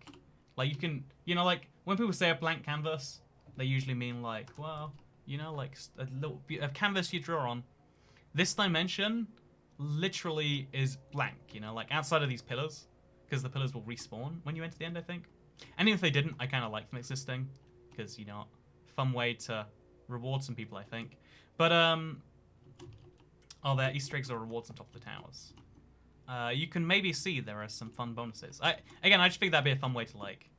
Like, you can, you know, like, when people say a blank canvas, they usually mean like, well, you know, like a canvas you draw on. This dimension literally is blank, you know, like outside of these pillars, because the pillars will respawn when you enter the end, I think. And even if they didn't, I kind of like them existing, because, you know, fun way to reward some people, I think. But, oh, there are Easter eggs or rewards on top of the towers. You can maybe see there are some fun bonuses. Again, I just think that'd be a fun way to, like,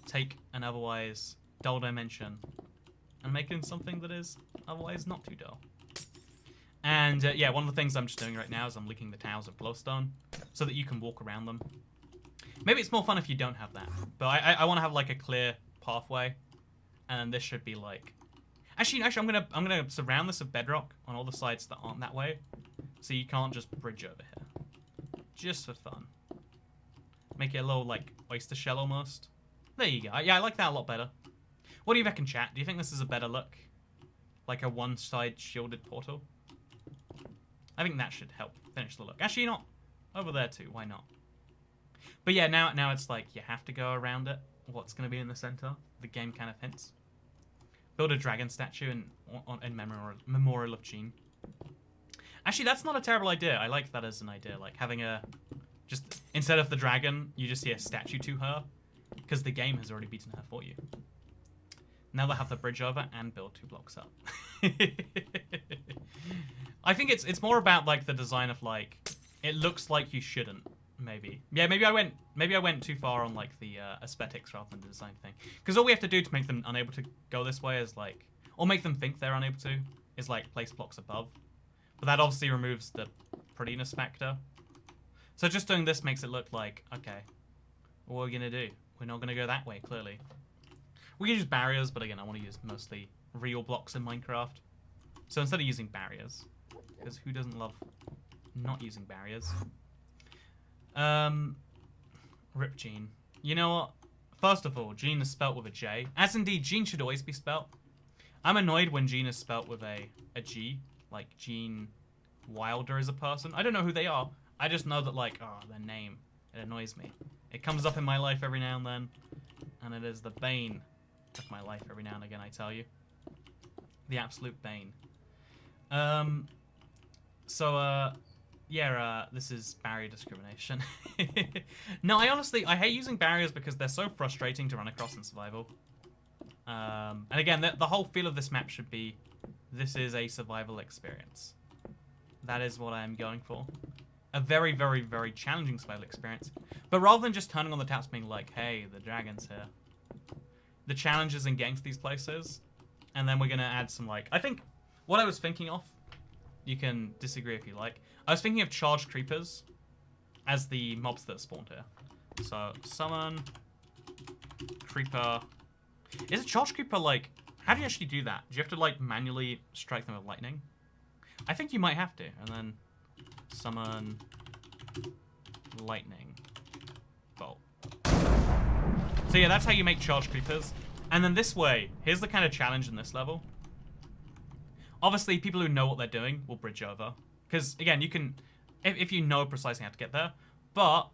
take an otherwise dull dimension and make it into something that is otherwise not too dull. And, yeah, one of the things I'm just doing right now is I'm leaking the towers of glowstone so that you can walk around them. Maybe it's more fun if you don't have that, but I want to have, like, a clear pathway, and this should be, like... Actually, I'm gonna surround this with bedrock on all the sides that aren't that way, so you can't just bridge over here. Just for fun. Make it a little, like, oyster shell almost. There you go. Yeah, I like that a lot better. What do you reckon, chat? Do you think this is a better look? Like a one-side shielded portal? I think that should help finish the look. Actually, not over there too. Why not? But yeah, now it's like you have to go around it. What's going to be in the center? The game kind of hints. Build a dragon statue in memorial of Jean. Actually, that's not a terrible idea. I like that as an idea. Like having a... Just, instead of the dragon, you just see a statue to her. Because the game has already beaten her for you. Now they'll have the bridge over and build 2 blocks up. I think it's more about, like, the design of, like... It looks like you shouldn't. Maybe. Yeah, maybe I went too far on, like, the aesthetics rather than the design thing. Because all we have to do to make them unable to go this way is, like... Or make them think they're unable to, is, like, place blocks above. But that obviously removes the prettiness factor. So just doing this makes it look like, okay, what are we going to do? We're not going to go that way, clearly. We can use barriers, but again, I want to use mostly real blocks in Minecraft. So instead of using barriers, because who doesn't love not using barriers? Rip Jean. You know what? First of all, Jean is spelt with a J. As indeed, Jean should always be spelt. I'm annoyed when Jean is spelt with a G. Like Jean Wilder is a person. I don't know who they are. I just know that, like, oh, their name. It annoys me. It comes up in my life every now and then. And it is the bane of my life every now and again, I tell you. The absolute bane. Yeah, this is barrier discrimination. No, I hate using barriers because they're so frustrating to run across in survival. And again, the whole feel of this map should be, this is a survival experience. That is what I am going for. A very, very, very challenging survival experience. But rather than just turning on the taps being like, hey, the dragon's here. The challenge is in getting to these places. And then we're going to add some, like... I think what I was thinking of, you can disagree if you like. I was thinking of charged creepers as the mobs that spawned here. So, summon... Creeper... Is a charged creeper, like... How do you actually do that? Do you have to, like, manually strike them with lightning? I think you might have to. And then summon... Lightning bolt. So yeah, that's how you make charged creepers. And then this way, here's the kind of challenge in this level. Obviously, people who know what they're doing will bridge over. Because, again, you can... If you know precisely how to get there. But,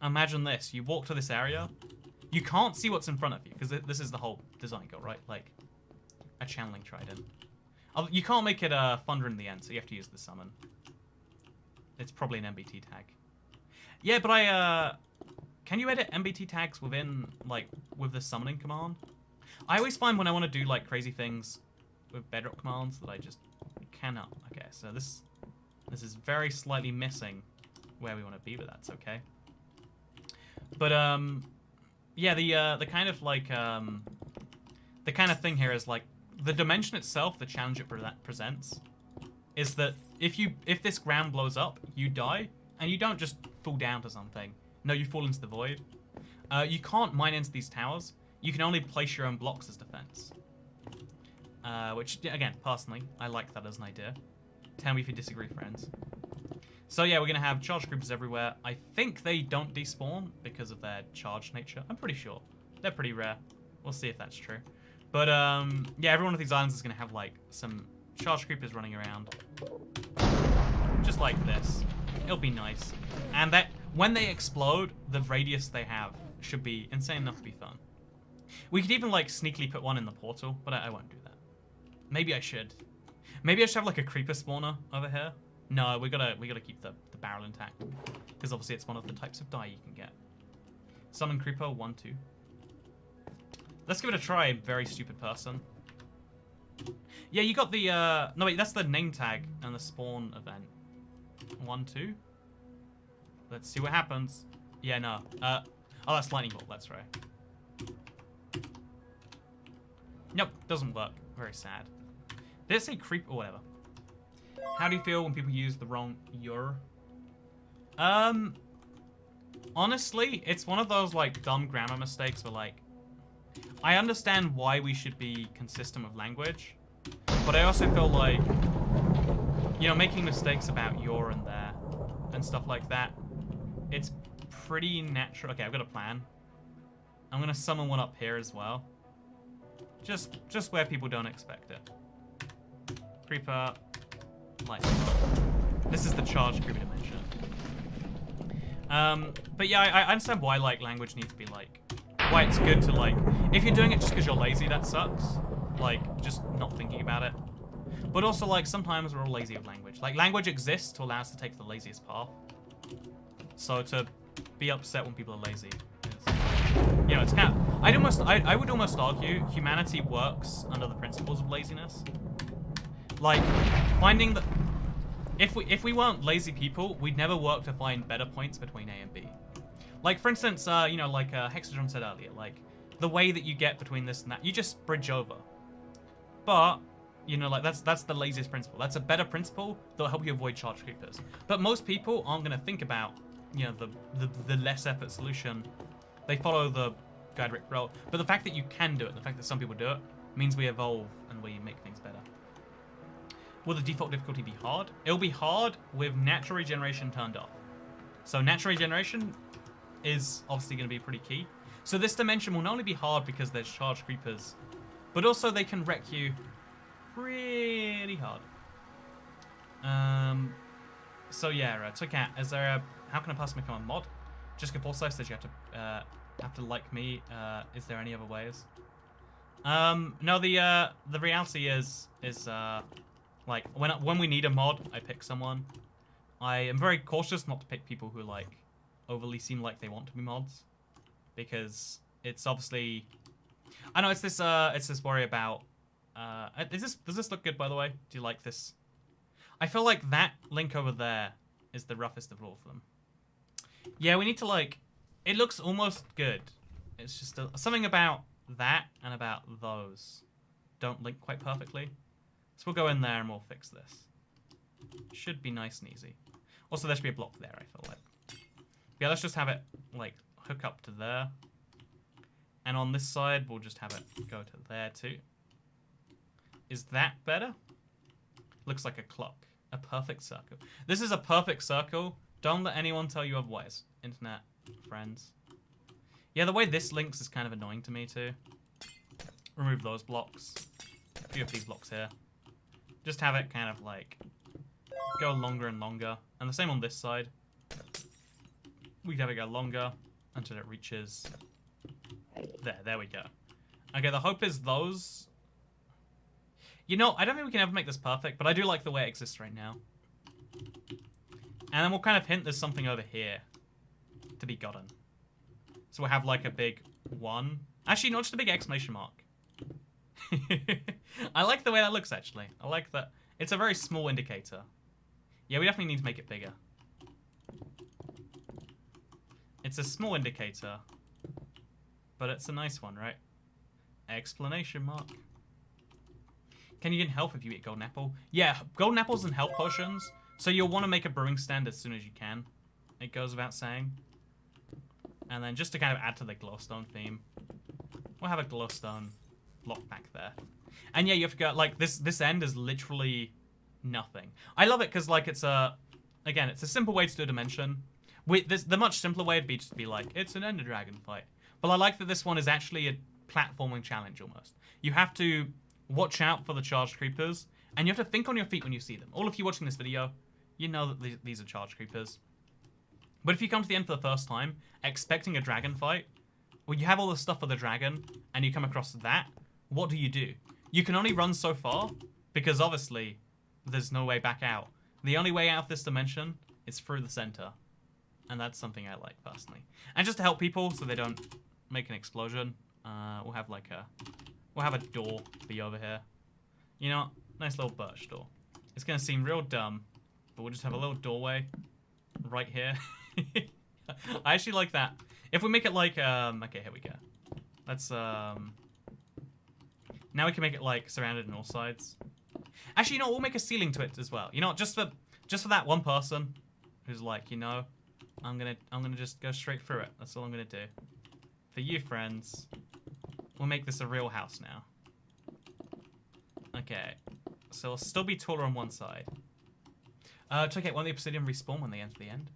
imagine this. You walk to this area. You can't see what's in front of you. Because this is the whole design goal, right? Like, a channeling trident. You can't make it thunder in the end, so you have to use the summon. It's probably an MBT tag. Yeah, but can you edit MBT tags within, like, with the summoning command? I always find when I want to do, like, crazy things with Bedrock commands that I just cannot. Okay, so this is very slightly missing where we want to be, but that's okay. But, yeah, the kind of, like, the kind of thing here is, like, the dimension itself, the challenge it presents, is that if this ground blows up, you die, and you don't just fall down to something. No, you fall into the void. You can't mine into these towers. You can only place your own blocks as defense. Which, again, personally, I like that as an idea. Tell me if you disagree, friends. So yeah, we're going to have charge creepers everywhere. I think they don't despawn because of their charged nature. I'm pretty sure. They're pretty rare. We'll see if that's true. But, yeah, every one of these islands is going to have, like, some charge creepers running around. Just like this. It'll be nice. And that, when they explode, the radius they have should be insane enough to be fun. We could even, like, sneakily put one in the portal, but I won't do that. Maybe I should. Maybe I should have, like, a creeper spawner over here. No, we gotta keep the barrel intact. Because obviously it's one of the types of die you can get. Summon creeper, 1, 2. Let's give it a try, very stupid person. Yeah, you got the, no wait, that's the name tag and the spawn event. 1, 2. Let's see what happens. Yeah, no. Oh, that's lightning bolt, that's right. Nope, doesn't work. Very sad. Did it say creep or whatever? How do you feel when people use the wrong your? Honestly, it's one of those, like, dumb grammar mistakes where, like, I understand why we should be consistent with language, but I also feel like, you know, making mistakes about your and there and stuff like that, it's pretty natural. Okay, I've got a plan. I'm gonna summon one up here as well. Just where people don't expect it. Creeper, like, this is the charged creeper dimension. But yeah, I understand why, like, language needs to be, like, why it's good to, like, if you're doing it just because you're lazy, that sucks. Like, just not thinking about it. But also, like, sometimes we're all lazy with language. Like, language exists to allow us to take the laziest path. So to be upset when people are lazy is, you know, it's kind of, I would almost argue humanity works under the principles of laziness. Like, finding the, if we weren't lazy people, we'd never work to find better points between A and B. Like, for instance, you know, like Hexadron said earlier, like, the way that you get between this and that, you just bridge over. But, you know, like, that's the laziest principle. That's a better principle that'll help you avoid charge creepers. But most people aren't going to think about, you know, the less effort solution. They follow the guide Rick wrote. But the fact that you can do it, the fact that some people do it, means we evolve and we make things better. Will the default difficulty be hard? It'll be hard with natural regeneration turned off. So natural regeneration is obviously going to be pretty key. So this dimension will not only be hard because there's charged creepers, but also they can wreck you pretty hard. So yeah, Toycat, is there a, how can a person become a mod? Just get foresight says you have to like me. Is there any other ways? No, the reality is like when we need a mod, I pick someone. I am very cautious not to pick people who, like, overly seem like they want to be mods, because it's obviously, I know it's this worry about, does this look good, by the way? Do you like this? I feel like that link over there is the roughest of all of them. Yeah, we need to, like, it looks almost good. It's just something about that and about those don't link quite perfectly. So we'll go in there and we'll fix this. Should be nice and easy. Also, there should be a block there, I feel like. Yeah, let's just have it, like, hook up to there. And on this side, we'll just have it go to there, too. Is that better? Looks like a clock. A perfect circle. This is a perfect circle. Don't let anyone tell you otherwise, internet friends. Yeah, the way this links is kind of annoying to me, too. Remove those blocks. A few of these blocks here. Just have it kind of, like, go longer and longer. And the same on this side. We can have it go longer until it reaches there we go. Okay, the hope is those, you know, I don't think we can ever make this perfect, but I do like the way it exists right now. And then we'll kind of hint there's something over here to be gotten. So we'll have like a big 1. Actually, not just a big exclamation mark. I like the way that looks, actually. I like that. It's a very small indicator. Yeah, we definitely need to make it bigger. It's a small indicator, but it's a nice one, right? Explanation mark. Can you get health if you eat golden apple? Yeah, golden apples and health potions. So you'll want to make a brewing stand as soon as you can. It goes without saying. And then just to kind of add to the glowstone theme, we'll have a glowstone block back there. And yeah, you have to go, like, this end is literally nothing. I love it because, like, it's a, again, it's a simple way to do a dimension. The much simpler way would be just to be like, it's an Ender Dragon fight. But I like that this one is actually a platforming challenge almost. You have to watch out for the charged creepers, and you have to think on your feet when you see them. All of you watching this video, you know that these are charged creepers. But if you come to the end for the first time, expecting a dragon fight, well, you have all the stuff for the dragon, and you come across that, what do? You can only run so far, because obviously, there's no way back out. The only way out of this dimension is through the center. And that's something I like, personally. And just to help people so they don't make an explosion, we'll have a door be over here. You know, nice little birch door. It's gonna seem real dumb, but we'll just have a little doorway right here. I actually like that. If we make it like, okay, here we go. Let's, now we can make it like surrounded on all sides. Actually, you know, we'll make a ceiling to it as well. You know, just for that one person who's like, you know, I'm gonna just go straight through it. That's all I'm gonna do. For you, friends, we'll make this a real house now. Okay, so it'll still be taller on one side. Check out, won't the obsidian respawn when they enter the end?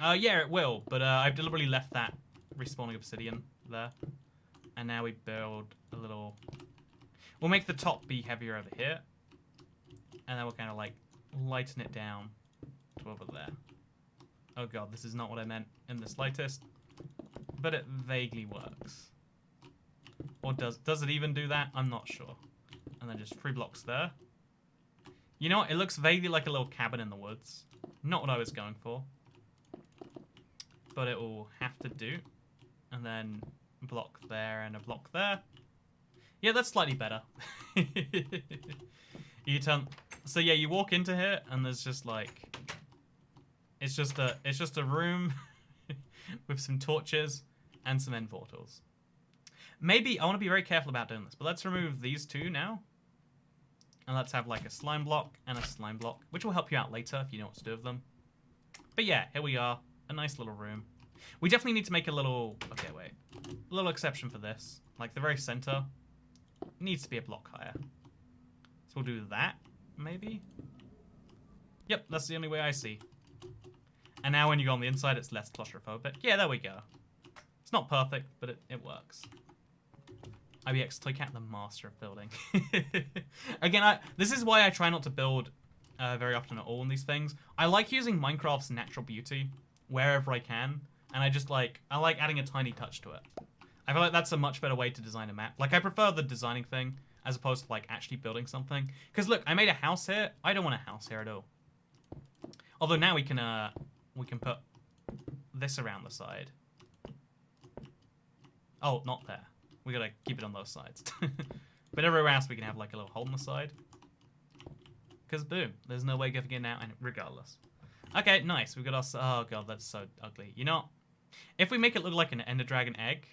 Yeah, it will, but I've deliberately left that respawning obsidian there. And now we build a little... We'll make the top be heavier over here. And then we'll kind of like lighten it down to over there. Oh god, this is not what I meant in the slightest. But it vaguely works. Or does it even do that? I'm not sure. And then just 3 blocks there. You know what? It looks vaguely like a little cabin in the woods. Not what I was going for. But it will have to do. And then a block there and a block there. Yeah, that's slightly better. You turn... So yeah, you walk into here and there's just like... It's just a room with some torches and some end portals. Maybe, I want to be very careful about doing this, but let's remove these 2 now. And let's have like a slime block and a slime block, which will help you out later if you know what to do with them. But yeah, here we are. A nice little room. We definitely need to make a little... Okay, wait. A little exception for this. Like the very center needs to be a block higher. So we'll do that, maybe? Yep, that's the only way I see. And now when you go on the inside, it's less claustrophobic. Yeah, there we go. It's not perfect, but it works. IBX Toycat, the master of building. Again, this is why I try not to build very often at all in these things. I like using Minecraft's natural beauty wherever I can. And I like adding a tiny touch to it. I feel like that's a much better way to design a map. Like, I prefer the designing thing as opposed to, like, actually building something. Because, look, I made a house here. I don't want a house here at all. Although now we can put this around the side. Oh, not there. We gotta keep it on those sides. But everywhere else we can have, like, a little hole on the side. Because, boom, there's no way of getting out, and regardless. Okay, nice. We've got our... Oh, God, that's so ugly. You know, if we make it look like an Ender Dragon egg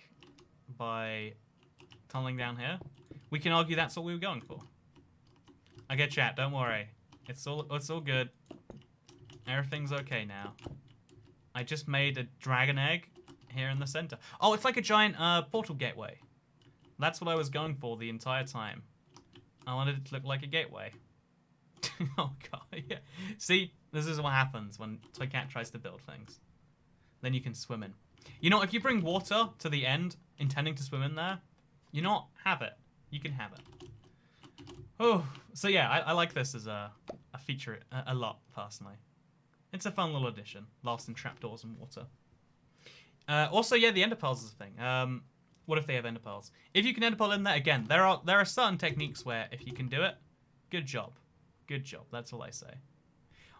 by tunneling down here, we can argue that's what we were going for. Okay, chat, don't worry. It's all good. Everything's okay now. I just made a dragon egg here in the center. Oh, it's like a giant portal gateway. That's what I was going for the entire time. I wanted it to look like a gateway. Oh, God, yeah. See, this is what happens when Toycat tries to build things. Then you can swim in. You know, if you bring water to the end, intending to swim in there, you know what? Have it. You can have it. Oh, so yeah, I like this as a feature a lot, personally. It's a fun little addition. Laughs in trapdoors and water. Also, yeah, the ender pearls is a thing. What if they have ender pearls? If you can ender pearl in there, again, there are certain techniques where if you can do it, good job. Good job. That's all I say.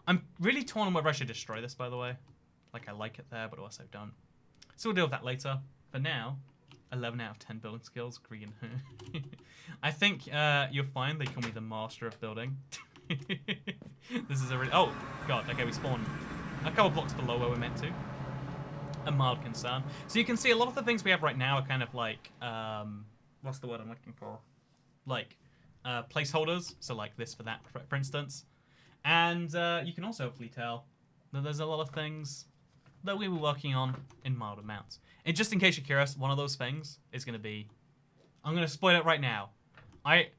I'm really torn on whether I should destroy this, by the way. Like, I like it there, but also don't. So we'll deal with that later. For now, 11 out of 10 building skills. Green. I think you'll find they call me the master of building. This is a really... Oh, God. Okay, we spawned a couple blocks below where we're meant to. A mild concern. So you can see a lot of the things we have right now are kind of like... what's the word I'm looking for? Like, placeholders. So like this for that, for instance. And you can also hopefully tell that there's a lot of things that we were working on in mild amounts. And just in case you're curious, one of those things is going to be... I'm going to spoil it right now. I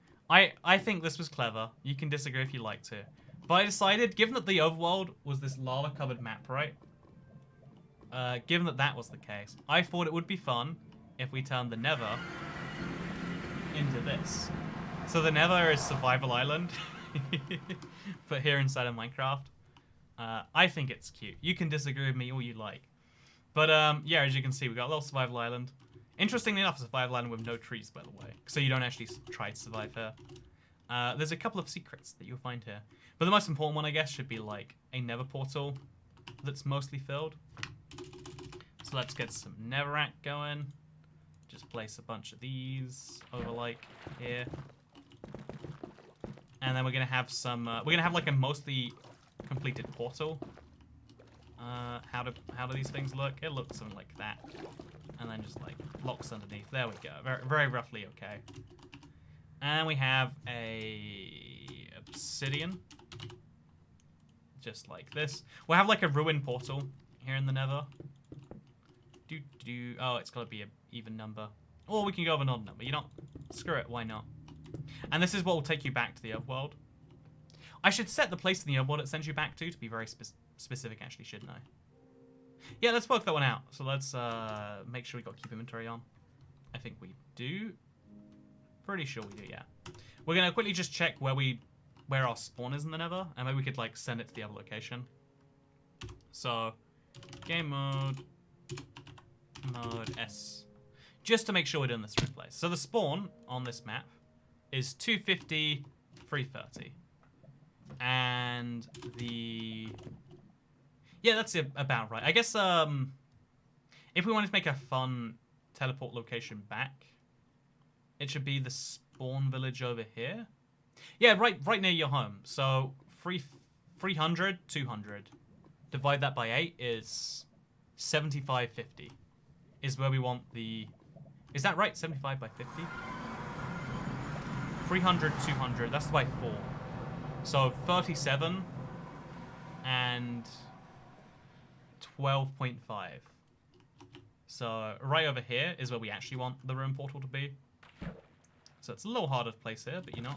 think this was clever. You can disagree if you like to. But I decided, given that the overworld was this lava-covered map, right? Given that that was the case, I thought it would be fun if we turned the Nether into this. So the Nether is Survival Island, but here inside of Minecraft. I think it's cute. You can disagree with me all you like. But yeah, as you can see, we've got a little Survival Island. Interestingly enough, a Survival Island with no trees, by the way. So you don't actually try to survive here. There's a couple of secrets that you'll find here. But the most important one, I guess, should be like a Nether portal that's mostly filled. So let's get some netherrack going. Just place a bunch of these over like here. And then we're gonna have some, we're gonna have like a mostly completed portal. How do these things look? It looks something like that. And then just like blocks underneath. There we go. Very, very roughly okay. And we have a obsidian. Just like this. We'll have like a ruined portal here in the Nether. Oh, it's got to be an even number. Or we can go with an odd number. You know, screw it. Why not? And this is what will take you back to the Overworld. I should set the place in the Overworld it sends you back to be very specific, actually, shouldn't I? Yeah, let's work that one out. So let's make sure we got keep inventory on. I think we do. Pretty sure we do, yeah. We're gonna quickly just check where our spawn is in the Nether, and maybe we could like send it to the other location. So, game mode S, just to make sure we're doing this right place. So the spawn on this map is 250, 330, and yeah, that's about right. I guess if we wanted to make a fun teleport location back, it should be the spawn village over here. Yeah, right near your home. So 300, 200. Divide that by 8 is 7550. Is where we want the... Is that right? 75 by 50? 300, 200. That's by 4. So 37 and 12.5. So right over here is where we actually want the ruin portal to be. So it's a little harder to place here, but you know,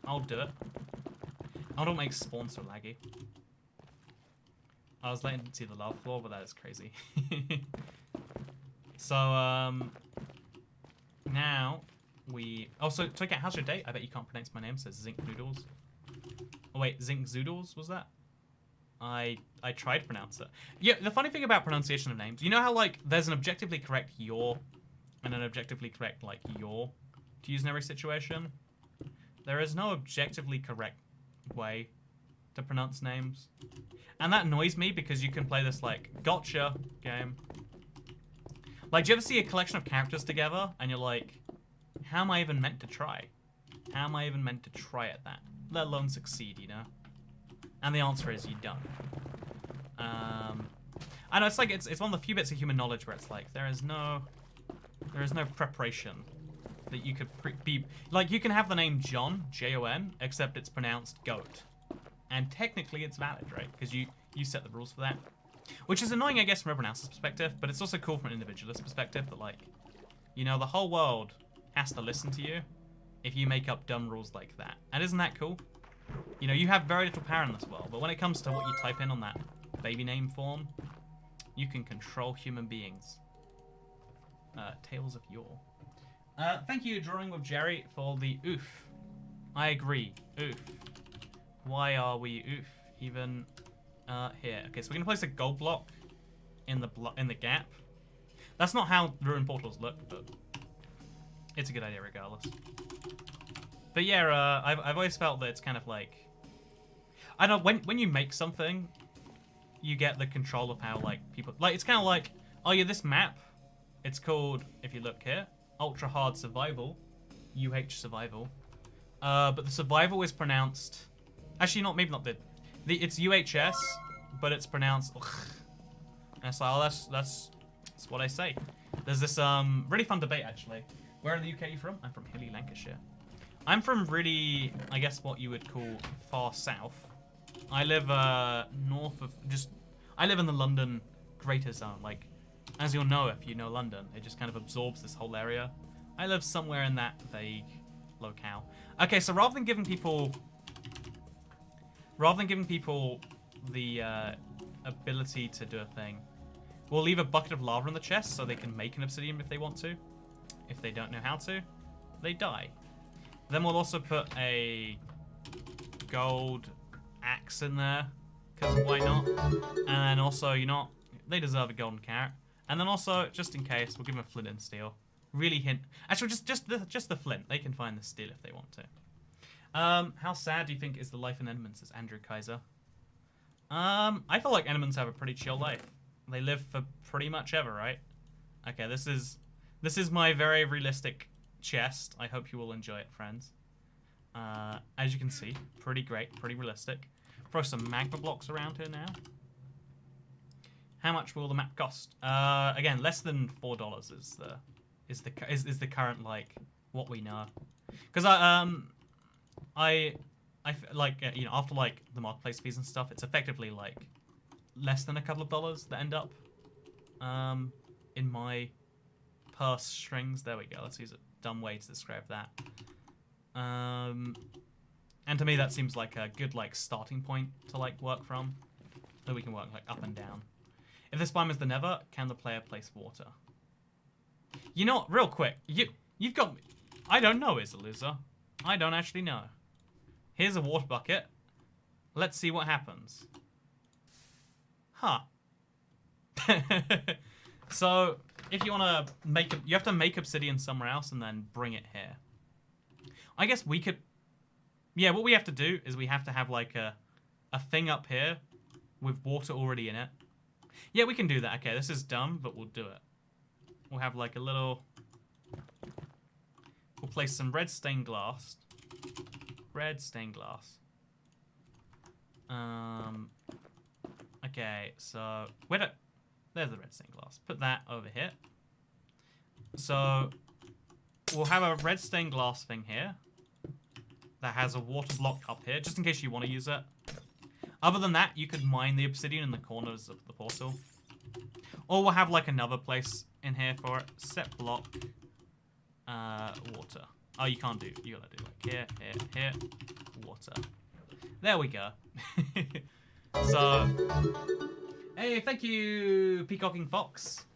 I'll do it. I don't make spawn so laggy. I was letting to see the lava floor, but that is crazy. So now we also check out how's your day? I bet you can't pronounce my name, so it's Zinc Noodles. Oh wait, Zinc Zoodles was that? I tried to pronounce it. Yeah, the funny thing about pronunciation of names, you know how like there's an objectively correct your and an objectively correct like your to use in every situation? There is no objectively correct way to pronounce names. And that annoys me because you can play this like gotcha game. Like, do you ever see a collection of characters together and you're like, how am I even meant to try? How am I even meant to try at that? Let alone succeed, you know? And the answer is you don't. I know it's like it's one of the few bits of human knowledge where it's like there is no preparation that you could be like. You can have the name John, Jon, except it's pronounced goat, and technically it's valid, right? Because you set the rules for that, which is annoying, I guess, from everyone else's perspective, but it's also cool from an individualist perspective that like, you know, the whole world has to listen to you if you make up dumb rules like that. And isn't that cool? You know, you have very little power in this world, but when it comes to what you type in on that baby name form, you can control human beings. Tales of Yore. Thank you, Drawing with Jerry, for the oof. I agree. Oof. Why are we oof? Even here. Okay, so we're gonna place a gold block in the gap. That's not how ruin portals look, but it's a good idea regardless. But yeah, I've always felt that it's kind of like, I don't know, when you make something, you get the control of how like people like. It's kind of like, oh yeah, this map, it's called, if you look here, Ultra Hard Survival, survival. But the survival is pronounced, actually not, maybe not it's UHS, but it's pronounced ugh. And it's like, oh, that's what I say. There's this really fun debate actually. Where in the UK are you from? I'm from hilly Lancashire. I'm from really, I guess what you would call far south. I live north of I live in the London greater zone. Like, as you'll know if you know London, it just kind of absorbs this whole area. I live somewhere in that vague locale. Okay, so rather than giving people the ability to do a thing, we'll leave a bucket of lava in the chest so they can make an obsidian if they want to, if they don't know how to. they die. Then we'll also put a gold axe in there, because why not? And then also, you know, they deserve a golden carrot. And then also, just in case, we'll give them a flint and steel. Really hint. Actually, just the flint. They can find the steel if they want to. How sad do you think is the life in Enderman, says Andrew Kaiser? I feel like Endermans have a pretty chill life. They live for pretty much ever, right? Okay, this is my very realistic chest. I hope you will enjoy it, friends. As you can see, pretty great, pretty realistic. Throw some magma blocks around here now. How much will the map cost? Again, less than $4 is the current, like, what we know. Because I like, you know, after like the marketplace fees and stuff, it's effectively like less than a couple of dollars that end up in my purse strings. There we go. Let's use a dumb way to describe that. And to me, that seems like a good like starting point to like work from. So we can work like up and down. If this biome is the Nether, can the player place water? You know what? Real quick, you've got. I don't know, is a loser. I don't actually know. Here's a water bucket. Let's see what happens. Huh. So, if you want to make... You have to make obsidian somewhere else and then bring it here. I guess we could... Yeah, what we have to do is we have to have, like, a thing up here with water already in it. Yeah, we can do that. Okay, this is dumb, but we'll do it. We'll have, like, a little... We'll place some red stained glass. Red stained glass. Okay, so there's the red stained glass. Put that over here. So we'll have a red stained glass thing here that has a water block up here, just in case you want to use it. Other than that, you could mine the obsidian in the corners of the portal. Or we'll have like another place in here for it. Set block. Water. Oh, you can't do. You gotta do like here, here, water. There we go. So, hey, thank you, Peacocking Fox.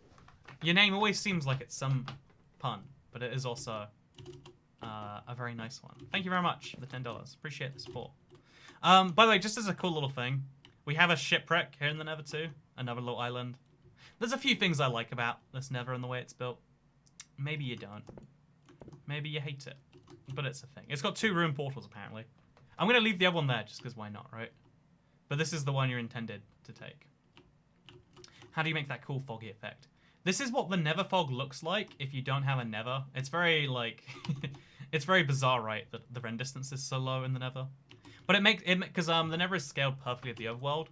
Your name always seems like it's some pun, but it is also a very nice one. Thank you very much for the $10. Appreciate the support. By the way, just as a cool little thing, we have a shipwreck here in the Nether too. Another little island. There's a few things I like about this Nether and the way it's built. Maybe you don't. Maybe you hate it, but it's a thing. It's got 2 ruined portals, apparently. I'm going to leave the other one there, just because why not, right? But this is the one you're intended to take. How do you make that cool foggy effect? This is what the Nether fog looks like if you don't have a Nether. It's very, like... it's very bizarre, right, that the rend distance is so low in the Nether. But it makes... Because the Nether is scaled perfectly with the overworld.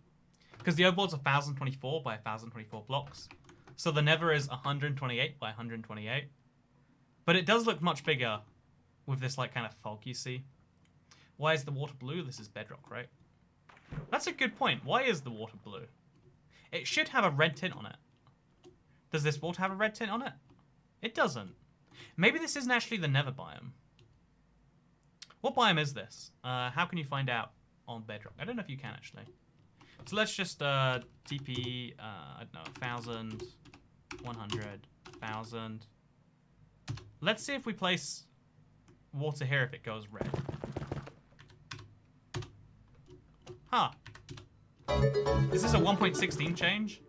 Because the overworld's 1024 by 1024 blocks. So the Nether is 128 by 128. But it does look much bigger with this like kind of fog you see. Why is the water blue? This is bedrock, right? That's a good point. Why is the water blue? It should have a red tint on it. Does this water have a red tint on it? It doesn't. Maybe this isn't actually the Nether biome. What biome is this? How can you find out on bedrock? I don't know if you can actually. So let's just TP, I don't know, 1,000, 100, 1,000. Let's see if we place water here if it goes red. Huh. Is this a 1.16 change?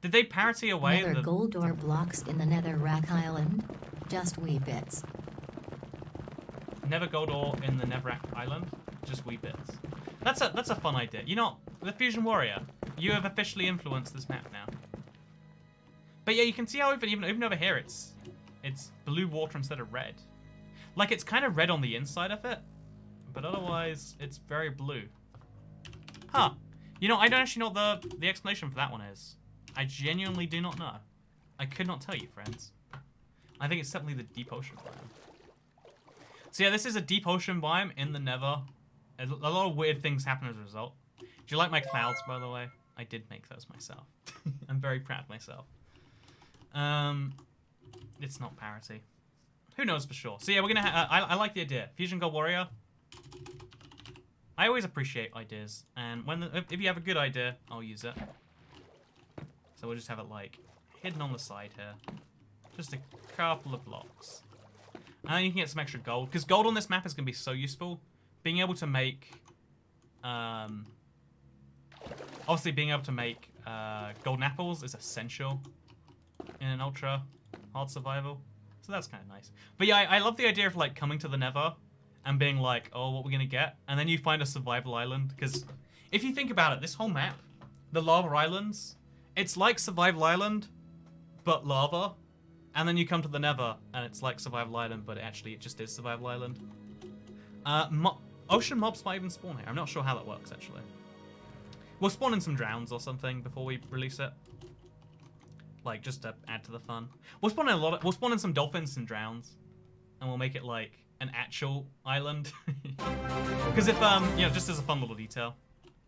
Did they parity away Nether gold ore blocks in the Nether Rack Island? Just wee bits. Nether gold ore in the Netherrack Island? Just wee bits. That's a fun idea. You know, the Fusion Warrior, you have officially influenced this map now. But yeah, you can see how even over here it's blue water instead of red. Like, it's kind of red on the inside of it, but otherwise, it's very blue. Huh. You know, I don't actually know what the explanation for that one is. I genuinely do not know. I could not tell you, friends. I think it's definitely the deep ocean biome. So yeah, this is a deep ocean biome in the Nether. A lot of weird things happen as a result. Do you like my clouds, by the way? I did make those myself. I'm very proud of myself. It's not parity. Who knows for sure? So yeah, we're gonna. I like the idea. Fusion Gold Warrior. I always appreciate ideas, and if you have a good idea, I'll use it. So we'll just have it like hidden on the side here, just a couple of blocks. And then you can get some extra gold. Because gold on this map is going to be so useful. Being able to make... obviously, being able to make golden apples is essential in an ultra hard survival. So that's kind of nice. But yeah, I love the idea of like coming to the Nether and being like, oh, what we're going to get? And then you find a survival island. Because if you think about it, this whole map, the lava islands, it's like Survival Island, but lava. And then you come to the Nether, and it's like Survival Island, but it just is Survival Island. Ocean mobs might even spawn here. I'm not sure how that works, actually. We'll spawn in some drowns or something before we release it. Like, just to add to the fun. We'll spawn in some dolphins and drowns. And we'll make it, like, an actual island. Because if, you know, just as a fun little detail,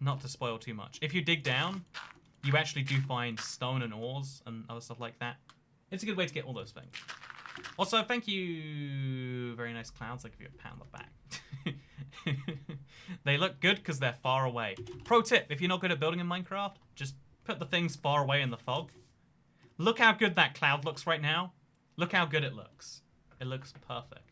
not to spoil too much. If you dig down, you actually do find stone and ores and other stuff like that. It's a good way to get all those things. Also, thank you, very nice clouds. I'll give you a pat on the back. They look good because they're far away. Pro tip, if you're not good at building in Minecraft, just put the things far away in the fog. Look how good that cloud looks right now. Look how good it looks. It looks perfect.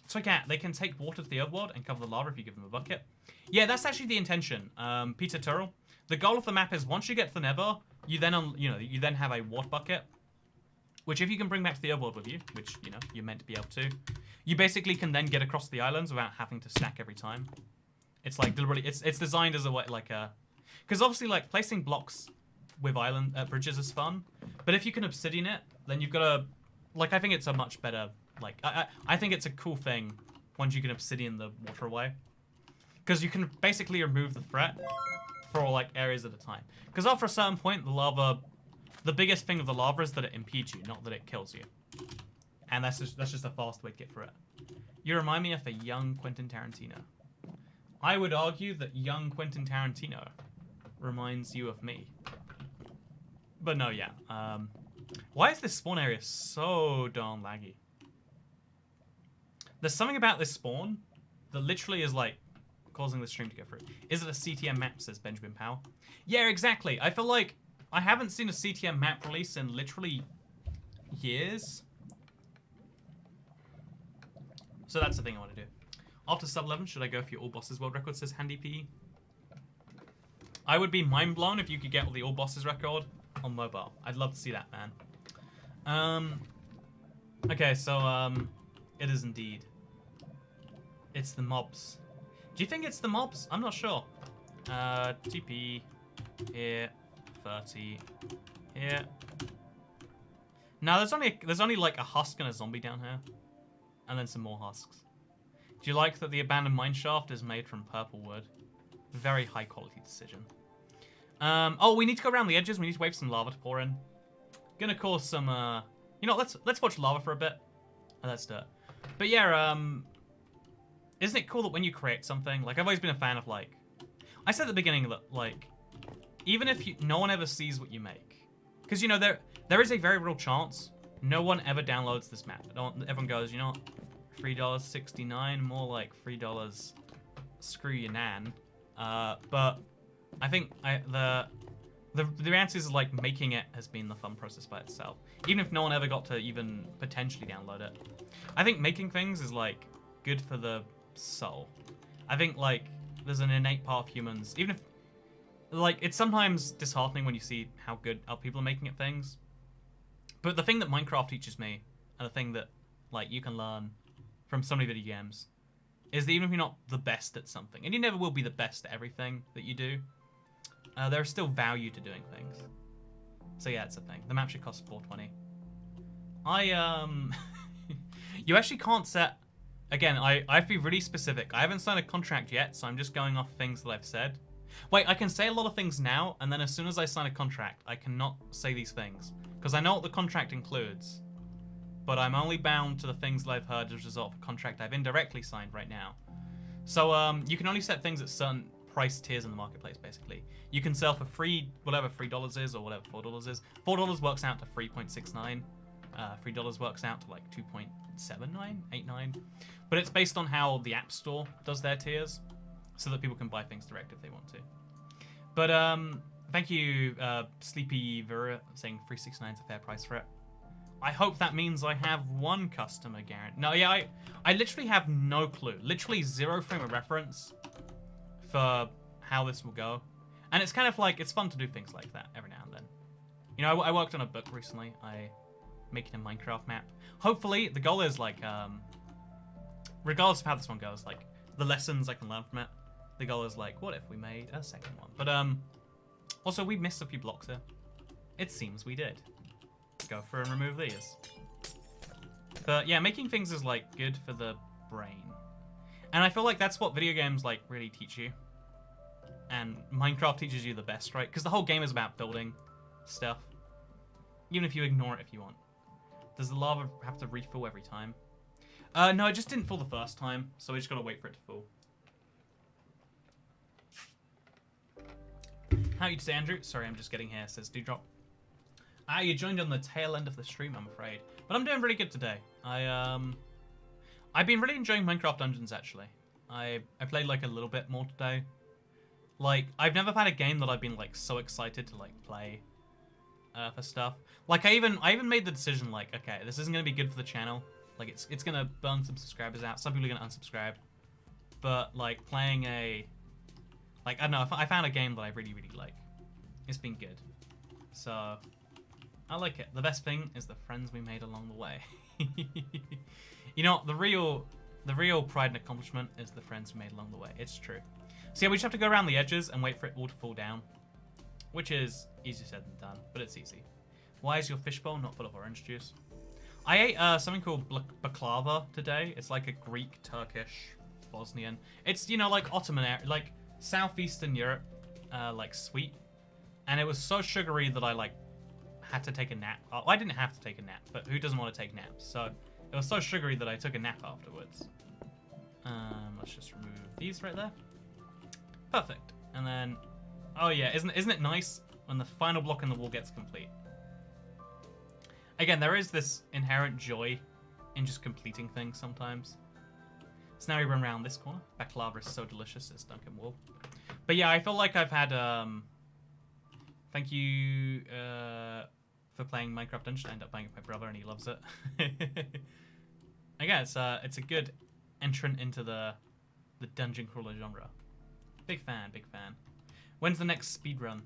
So yeah, they can take water to the overworld and cover the lava if you give them a bucket. Yeah, that's actually the intention. Peter Turrell. The goal of the map is once you get to the Nether, you then have a water bucket, which if you can bring back to the overworld with you, which you're meant to be able to, you basically can then get across the islands without having to stack every time. It's like deliberately, it's designed as a way because obviously like placing blocks with island bridges is fun, but if you can obsidian it, then you've got a I think it's a much better I think it's a cool thing once you can obsidian the water away, because you can basically remove the threat for like areas at a time. Because after a certain point, the biggest thing of the lava is that it impedes you, not that it kills you. And that's just a fast way to get through it. You remind me of a young Quentin Tarantino. I would argue that young Quentin Tarantino reminds you of me. But no, yeah. Why is this spawn area so darn laggy? There's something about this spawn that literally is like causing the stream to go through. Is it a CTM map, says Benjamin Powell? Yeah, exactly. I feel like I haven't seen a CTM map release in literally years. So that's the thing I want to do. After sub 11, should I go for your all bosses world record, says Handy PE? I would be mind blown if you could get the all bosses record on mobile. I'd love to see that, man. Okay, so it is indeed. It's the mobs. Do you think it's the mobs? I'm not sure. TP here, 30 here. No, there's only like a husk and a zombie down here, and then some more husks. Do you like that the abandoned mineshaft is made from purple wood? Very high quality decision. Oh, we need to go around the edges. We need to wait for some lava to pour in. Gonna cause some. Let's watch lava for a bit. Oh, let's do it. But yeah, isn't it cool that when you create something, like I've always been a fan of I said at the beginning that even if no one ever sees what you make, because there is a very real chance no one ever downloads this map. Everyone goes, $3.69, more like $3. Screw your nan. But I think the answer is making it has been the fun process by itself. Even if no one ever got to even potentially download it, I think making things is good for the soul. I think there's an innate part of humans, even if it's sometimes disheartening when you see how good other people are making at things. But the thing that Minecraft teaches me, and the thing that you can learn from so many video games, is that even if you're not the best at something, and you never will be the best at everything that you do, there is still value to doing things. So yeah, it's a thing. The map should cost $4.20. You actually can't set. Again, I have to be really specific. I haven't signed a contract yet, so I'm just going off things that I've said. Wait, I can say a lot of things now, and then as soon as I sign a contract, I cannot say these things. Because I know what the contract includes, but I'm only bound to the things that I've heard as a result of a contract I've indirectly signed right now. So you can only set things at certain price tiers in the marketplace, basically. You can sell for free, whatever $3 is, or whatever $4 is. $4 works out to 3.69. $3 works out to $2.79, 89. But it's based on how the App Store does their tiers, so that people can buy things direct if they want to. But thank you, Sleepy Vera, saying $3.69 is a fair price for it. I hope that means I have one customer guarantee. No, yeah, I literally have no clue. Literally 0 frame of reference for how this will go. And it's kind of like, it's fun to do things like that every now and then. You know, I worked on a book recently. Making a Minecraft map. Hopefully, the goal is like, regardless of how this one goes, like, the lessons I can learn from it, the goal is like, what if we made a second one? But, also, we missed a few blocks here. It seems we did. Go through and remove these. But, yeah, making things is, like, good for the brain. And I feel like that's what video games, like, really teach you. And Minecraft teaches you the best, right? Because the whole game is about building stuff. Even if you ignore it if you want. Does the lava have to refill every time? No, it just didn't fill the first time, so we just gotta wait for it to fill. How are you today, Andrew? Sorry, I'm just getting here, says Bedrock. You joined on the tail end of the stream, I'm afraid. But I'm doing really good today. I've been really enjoying Minecraft Dungeons, actually. I played, like, a little bit more today. Like, I've never had a game that I've been, like, so excited to, like, play for stuff. Like, I even made the decision, like, okay, this isn't going to be good for the channel. Like, it's going to burn some subscribers out. Some people are going to unsubscribe. But, like, playing a... Like, I don't know, I found a game that I really, really like. It's been good. So, I like it. The best thing is the friends we made along the way. You know, the real pride and accomplishment is the friends we made along the way. It's true. So, yeah, we just have to go around the edges and wait for it all to fall down. Which is easier said than done, but it's easy. Why is your fishbowl not full of orange juice? I ate something called baklava today. It's like a Greek, Turkish, Bosnian. It's, you know, like Ottoman, like Southeastern Europe, like sweet. And it was so sugary that I, like, had to take a nap. Oh, I didn't have to take a nap, but who doesn't want to take naps? So it was so sugary that I took a nap afterwards. Let's just remove these right there. Perfect. And then... Oh yeah, isn't it nice when the final block in the wall gets complete? Again, there is this inherent joy in just completing things sometimes. So now we run around this corner. Baklava is so delicious, says Duncan Wall. But yeah, I feel like I've had, thank you for playing Minecraft Dungeon. I ended up playing it with my brother and he loves it. Again, it's a good entrant into the dungeon crawler genre. Big fan, big fan. When's the next speedrun?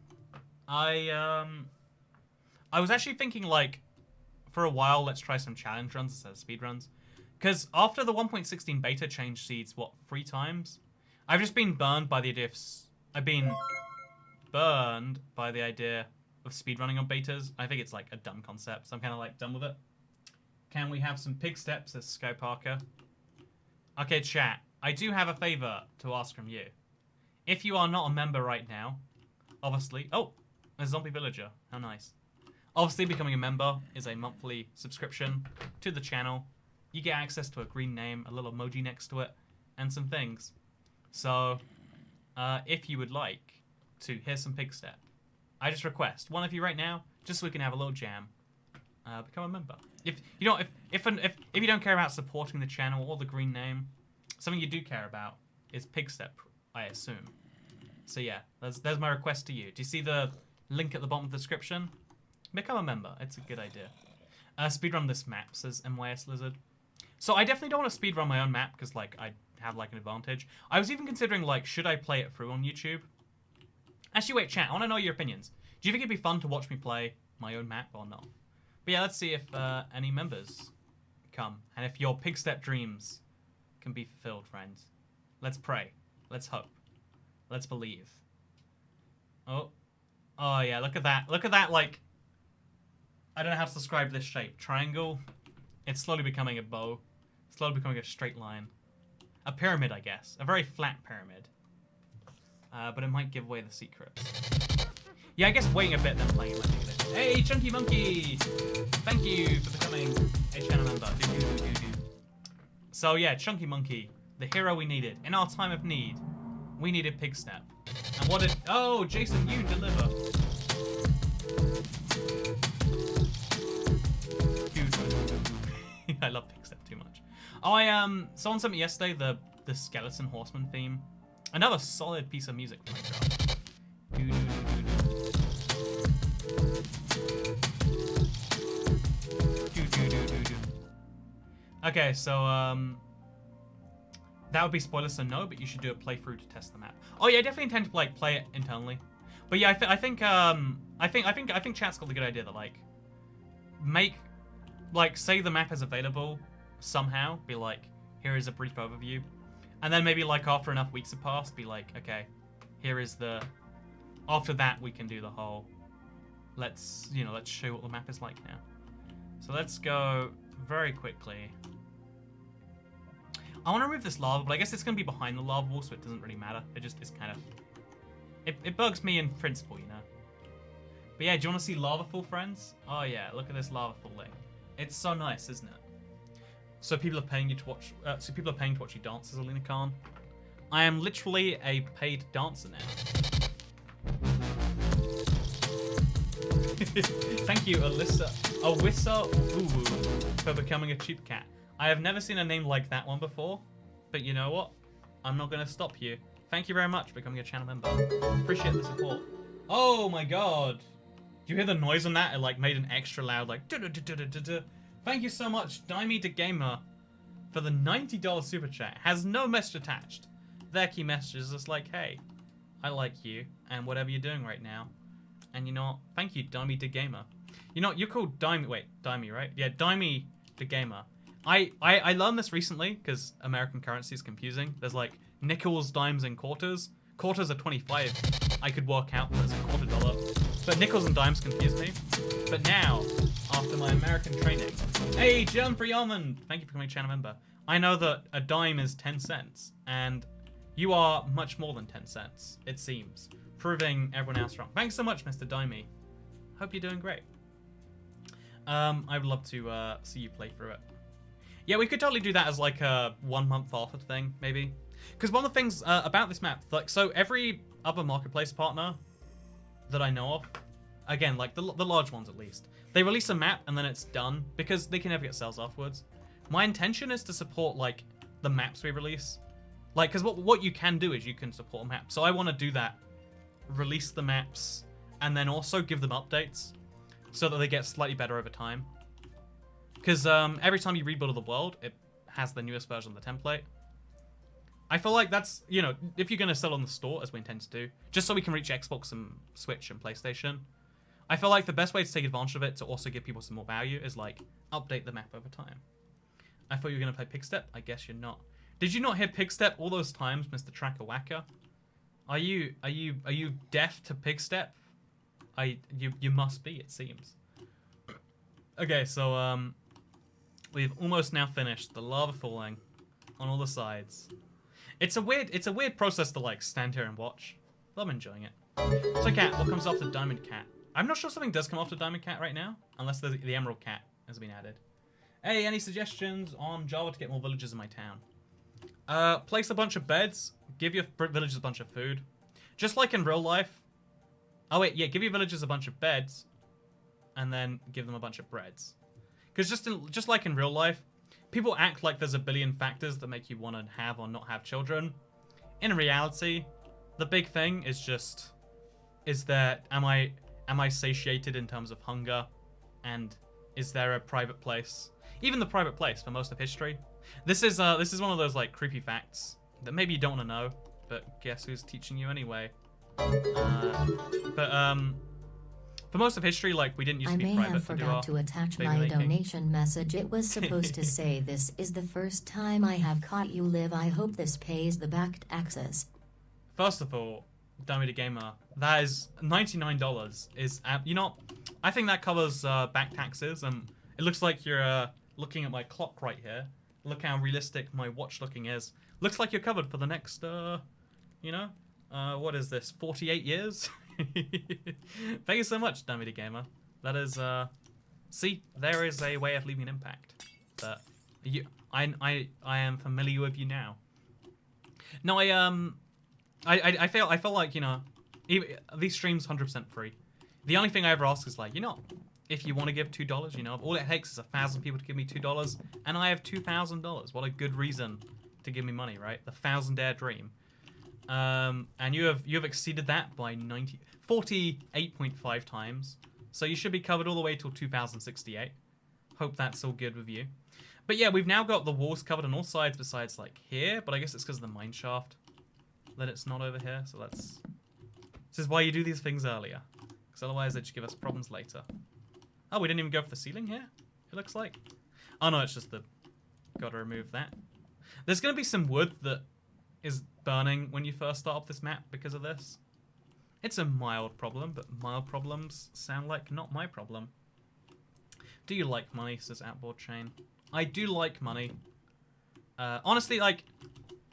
I was actually thinking, like, for a while, let's try some challenge runs instead of speedruns. Because after the 1.16 beta changed seeds, what, 3 times? I've just been burned by the idea of... I've been burned by the idea of speedrunning on betas. I think it's, like, a dumb concept, so I'm kind of, like, done with it. Can we have some pig steps, says Sky Parker? Okay, chat. I do have a favor to ask from you. If you are not a member right now, obviously... Oh, a zombie villager. How nice. Obviously, becoming a member is a monthly subscription to the channel. You get access to a green name, a little emoji next to it, and some things. So, if you would like to hear some pig step, I just request one of you right now, just so we can have a little jam. Become a member. If you know, if you don't care about supporting the channel or the green name, something you do care about is pig step, I assume. So yeah, there's my request to you. Do you see the link at the bottom of the description? Become a member. It's a good idea. Speedrun this map, says MYS Lizard. So I definitely don't want to speedrun my own map because, like, I have, like, an advantage. I was even considering, like, should I play it through on YouTube? Actually, wait, chat. I want to know your opinions. Do you think it'd be fun to watch me play my own map or not? But yeah, let's see if any members come. And if your pig step dreams can be fulfilled, friends. Let's pray. Let's hope. Let's believe. Oh. Oh, yeah, look at that. Look at that, like... I don't know how to describe this shape. Triangle. It's slowly becoming a bow. Slowly becoming a straight line. A pyramid, I guess. A very flat pyramid. But it might give away the secrets. Yeah, I guess waiting a bit then playing it might be good. Hey, Chunky Monkey! Thank you for becoming a channel member. So yeah, Chunky Monkey. The hero we needed. In our time of need, we needed pig step. And what did... Oh, Jason, you deliver. I love pig step too much. Oh, someone sent me yesterday the Skeleton Horseman theme. Another solid piece of music from Bedrock. Okay, so that would be spoilers, so no. But you should do a playthrough to test the map. Oh yeah, I definitely intend to like play it internally. But yeah, I think chat's got the good idea that like say the map is available somehow. Be like, here is a brief overview, and then maybe like after enough weeks have passed, be like, okay, here is the. After that, we can do the whole. Let's show what the map is like now. So let's go very quickly. I want to remove this lava, but I guess it's going to be behind the lava wall, so it doesn't really matter. It just is kind of... It bugs me in principle, you know? But yeah, do you want to see lava fall, friends? Oh yeah, look at this lava falling. It's so nice, isn't it? So people are paying you to watch... people are paying to watch you dance as Alina Khan. I am literally a paid dancer now. Thank you, Alyssa. Awissa Uwu, for becoming a cheap cat. I have never seen a name like that one before, but you know what? I'm not going to stop you. Thank you very much for becoming a channel member. Appreciate the support. Oh my god. Do you hear the noise on that? It like made an extra loud like... Thank you so much, Dimey the Gamer, for the $90 super chat. Has no message attached. Their key message is just like, hey, I like you and whatever you're doing right now. And you know what? Thank you, Dimey the Gamer. You know what? You're called Dimey... Wait, Dimey, right? Yeah, Dimey the Gamer. I learned this recently because American currency is confusing. There's like nickels, dimes, and quarters. Quarters are 25. I could work out there's a $quarter. But nickels and dimes confuse me. But now, after my American training, hey, Germ Free Almond, thank you for becoming a channel member. I know that a dime is 10 cents, and you are much more than 10 cents, it seems. Proving everyone else wrong. Thanks so much, Mr. Dimey. Hope you're doing great. I would love to see you play through it. Yeah, we could totally do that as like a 1 month offer thing, maybe. Because one of the things about this map, like, so every other marketplace partner that I know of, again, like the large ones at least, they release a map and then it's done because they can never get sales afterwards. My intention is to support like the maps we release, like, because what you can do is you can support a map. So I want to do that, release the maps, and then also give them updates so that they get slightly better over time. Because every time you rebuild the world, it has the newest version of the template. I feel like that's, you know, if you're going to sell on the store, as we intend to do, just so we can reach Xbox and Switch and PlayStation, I feel like the best way to take advantage of it to also give people some more value is, like, update the map over time. I thought you were going to play Pigstep. I guess you're not. Did you not hear Pigstep all those times, Mr. Tracker Wacker? Are you deaf to Pigstep? You must be, it seems. Okay, so, we've almost now finished the lava falling on all the sides. It's a weird process to like stand here and watch, but I'm enjoying it. So Cat, what comes after Diamond Cat? I'm not sure something does come after Diamond Cat right now, unless the Emerald Cat has been added. Hey, any suggestions on Java to get more villagers in my town? Place a bunch of beds, give your villagers a bunch of food. Just like in real life. Oh wait, yeah, give your villagers a bunch of beds, and then give them a bunch of breads. Because just like in real life, people act like there's a billion factors that make you want to have or not have children. In reality, the big thing is just, am I satiated in terms of hunger, and is there a private place? Even the private place for most of history. This is one of those like creepy facts that maybe you don't want to know, but guess who's teaching you anyway? For most of history, like, we didn't used to be private. I may have forgot to attach my donation message. It was supposed to say, this is the first time I have caught you live. I hope this pays the back taxes. First of all, Dummy the Gamer, that is $99. You know, I think that covers back taxes. It looks like you're looking at my clock right here. Look how realistic my watch looking is. Looks like you're covered for the next, you know, what is this, 48 years? Thank you so much, Dummy the Gamer. That is, see, there is a way of leaving an impact. That I am familiar with you now. No, I feel like, you know, these streams 100% free. The only thing I ever ask is like, you know, if you want to give $2, you know, all it takes is 1,000 people to give me $2, and I have $2,000. What a good reason to give me money, right? The 1,000-dare dream. And you have exceeded that by 48.5 times. So you should be covered all the way till 2068. Hope that's all good with you. But yeah, we've now got the walls covered on all sides besides like here, but I guess it's because of the mine shaft that it's not over here. So let's... This is why you do these things earlier, because otherwise they just give us problems later. Oh, we didn't even go for the ceiling here, it looks like. Oh no, it's just the... Gotta remove that. There's gonna be some wood that is burning when you first start up this map because of this. It's a mild problem, but mild problems sound like not my problem. Do you like money, says Outboard Chain. I do like money. Honestly, like,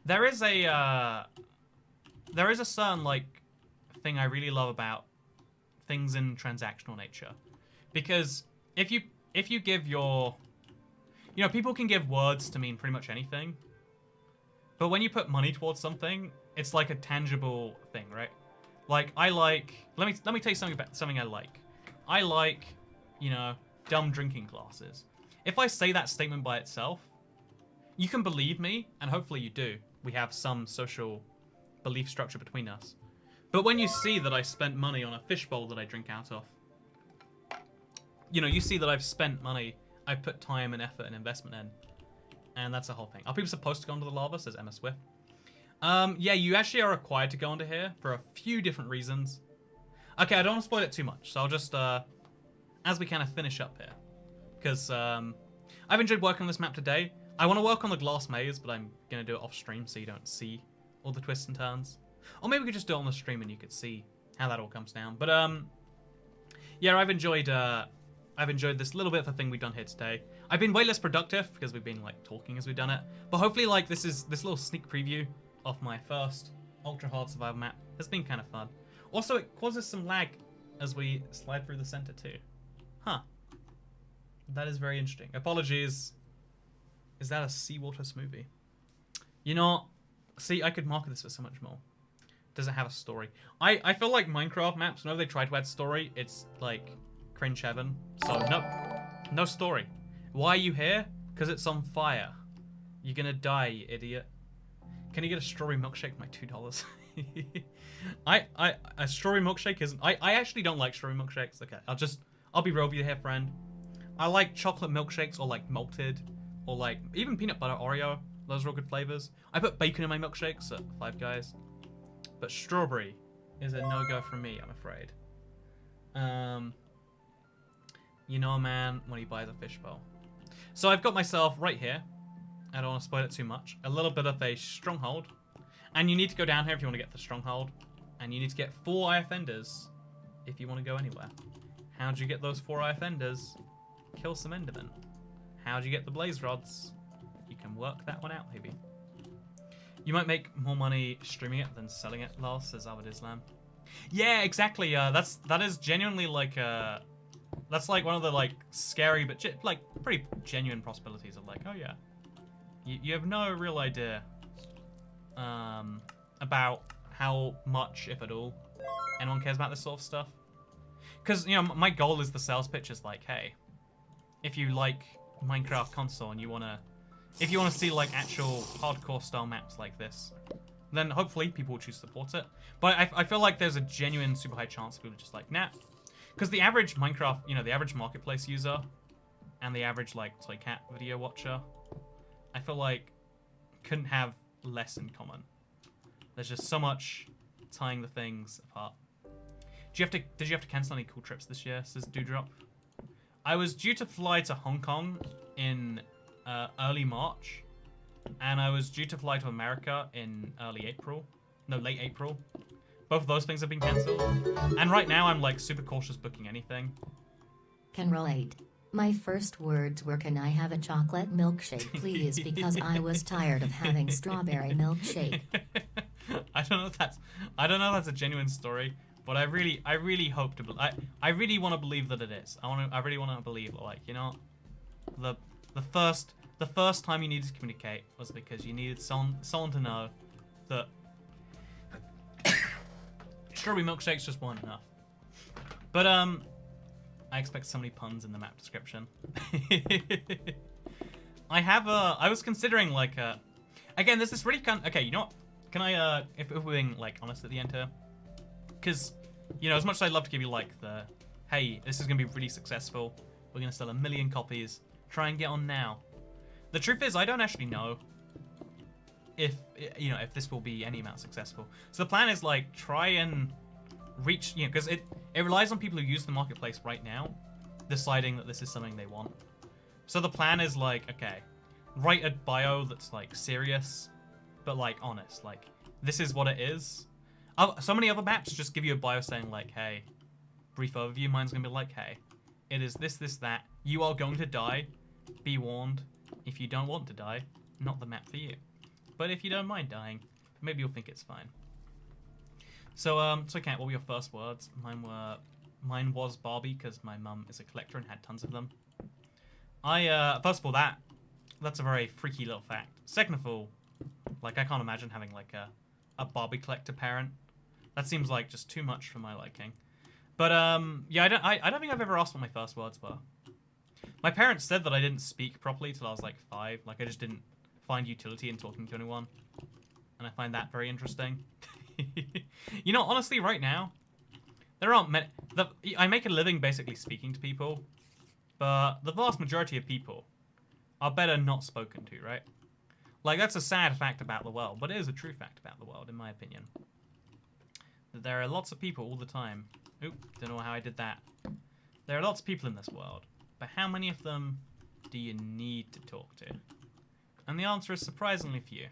there is a certain, like, thing I really love about things in transactional nature. Because if you give your... You know, people can give words to mean pretty much anything. But when you put money towards something, it's like a tangible thing, right? Like, I like... Let me tell you something about something I like. I like, you know, dumb drinking glasses. If I say that statement by itself, you can believe me, and hopefully you do. We have some social belief structure between us. But when you see that I spent money on a fishbowl that I drink out of, you know, you see that I've spent money, I've put time and effort and investment in. And that's the whole thing. Are people supposed to go under the lava, says Emma Swift? Yeah, you actually are required to go under here for a few different reasons. Okay, I don't want to spoil it too much, so I'll just, as we kind of finish up here. Because, I've enjoyed working on this map today. I want to work on the glass maze, but I'm going to do it off stream so you don't see all the twists and turns. Or maybe we could just do it on the stream and you could see how that all comes down. But, yeah, I've enjoyed this little bit of the thing we've done here today. I've been way less productive because we've been, like, talking as we've done it. But hopefully, like, this little sneak preview of my first ultra hard survival map has been kind of fun. Also, it causes some lag as we slide through the center too. Huh. That is very interesting. Apologies. Is that a seawater smoothie? You know, see, I could market this for so much more. Does it have a story? I feel like Minecraft maps, whenever they try to add story, it's like cringe heaven. So no story. Why are you here? Because it's on fire. You're gonna die, you idiot. Can you get a strawberry milkshake for my $2? A strawberry milkshake isn't... I actually don't like strawberry milkshakes. Okay, I'll be real with you here, friend. I like chocolate milkshakes or like malted or like even peanut butter Oreo. Those are all good flavors. I put bacon in my milkshakes at Five Guys. But strawberry is a no-go for me, I'm afraid. You know, man, when he buys a fishbowl. So I've got myself right here. I don't want to spoil it too much. A little bit of a stronghold. And you need to go down here if you want to get the stronghold. And you need to get 4 IF Enders if you want to go anywhere. How'd you get those 4 IF Enders? Kill some Endermen. How'd you get the blaze rods? You can work that one out, maybe. You might make more money streaming it than selling it, lol, says Abad Islam. Yeah, exactly. That is genuinely like that's like one of the like scary but like pretty genuine possibilities of like, oh yeah. You have no real idea about how much, if at all, anyone cares about this sort of stuff. Because, you know, my goal is the sales pitch is like, hey, if you like Minecraft console and if you want to see like actual hardcore style maps like this, then hopefully people will choose to support it. But I feel like there's a genuine super high chance people are just like, nah. Because the average Minecraft, you know, the average marketplace user and the average like Toy Cat video watcher, I feel like couldn't have less in common. There's just so much tying the things apart. Did you have to cancel any cool trips this year, says Dewdrop? I was due to fly to Hong Kong in early March, and I was due to fly to America in late April. Both of those things have been cancelled. And right now I'm like super cautious booking anything. Can relate. My first words were, can I have a chocolate milkshake, please? Because I was tired of having strawberry milkshake. I don't know if that's a genuine story, but I really hope to. I really want to believe that it is. I really want to believe, like, you know, the first time you needed to communicate was because you needed someone to know that strawberry milkshakes just weren't enough. But I expect so many puns in the map description. I was considering like again, there's this really okay, you know what? Can I if we're being like honest at the end here? Because, you know, as much as I'd love to give you like the, hey, this is gonna be really successful, we're gonna sell 1 million copies, try and get on now. The truth is, I don't actually know if, you know, if this will be any amount successful. So the plan is, like, try and reach, you know, because it relies on people who use the marketplace right now deciding that this is something they want. So the plan is, like, okay, write a bio that's, like, serious, but, like, honest. Like, this is what it is. So many other maps just give you a bio saying, like, hey, brief overview. Mine's gonna be like, hey, it is this, this, that. You are going to die. Be warned. If you don't want to die, not the map for you. But if you don't mind dying, maybe you'll think it's fine. So, Kat, what were your first words? Mine was Barbie, because my mum is a collector and had tons of them. First of all, that's a very freaky little fact. Second of all, like, I can't imagine having, like, a Barbie collector parent. That seems like just too much for my liking. But, yeah, I don't think I've ever asked what my first words were. My parents said that I didn't speak properly till I was, like, 5. Like, I just didn't find utility in talking to anyone. And I find that very interesting. You know, honestly, right now, there aren't many... I make a living basically speaking to people, but the vast majority of people are better not spoken to, right? Like, that's a sad fact about the world, but it is a true fact about the world, in my opinion. That there are lots of people all the time... Oop, don't know how I did that. There are lots of people in this world, but how many of them do you need to talk to? And the answer is surprisingly few.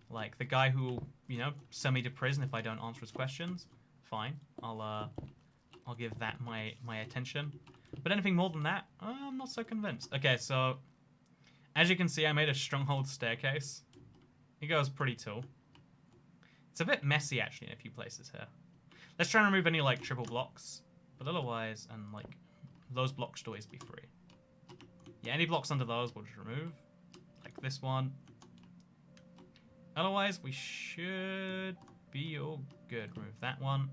Like, the guy who will, you know, send me to prison if I don't answer his questions. Fine. I'll give that my attention. But anything more than that, I'm not so convinced. Okay, so... As you can see, I made a stronghold staircase. It goes pretty tall. It's a bit messy, actually, in a few places here. Let's try and remove any, like, triple blocks. But otherwise, and, like, those blocks should always be free. Yeah, any blocks under those we'll just remove. Like this one. Otherwise, we should be all good. Remove that one.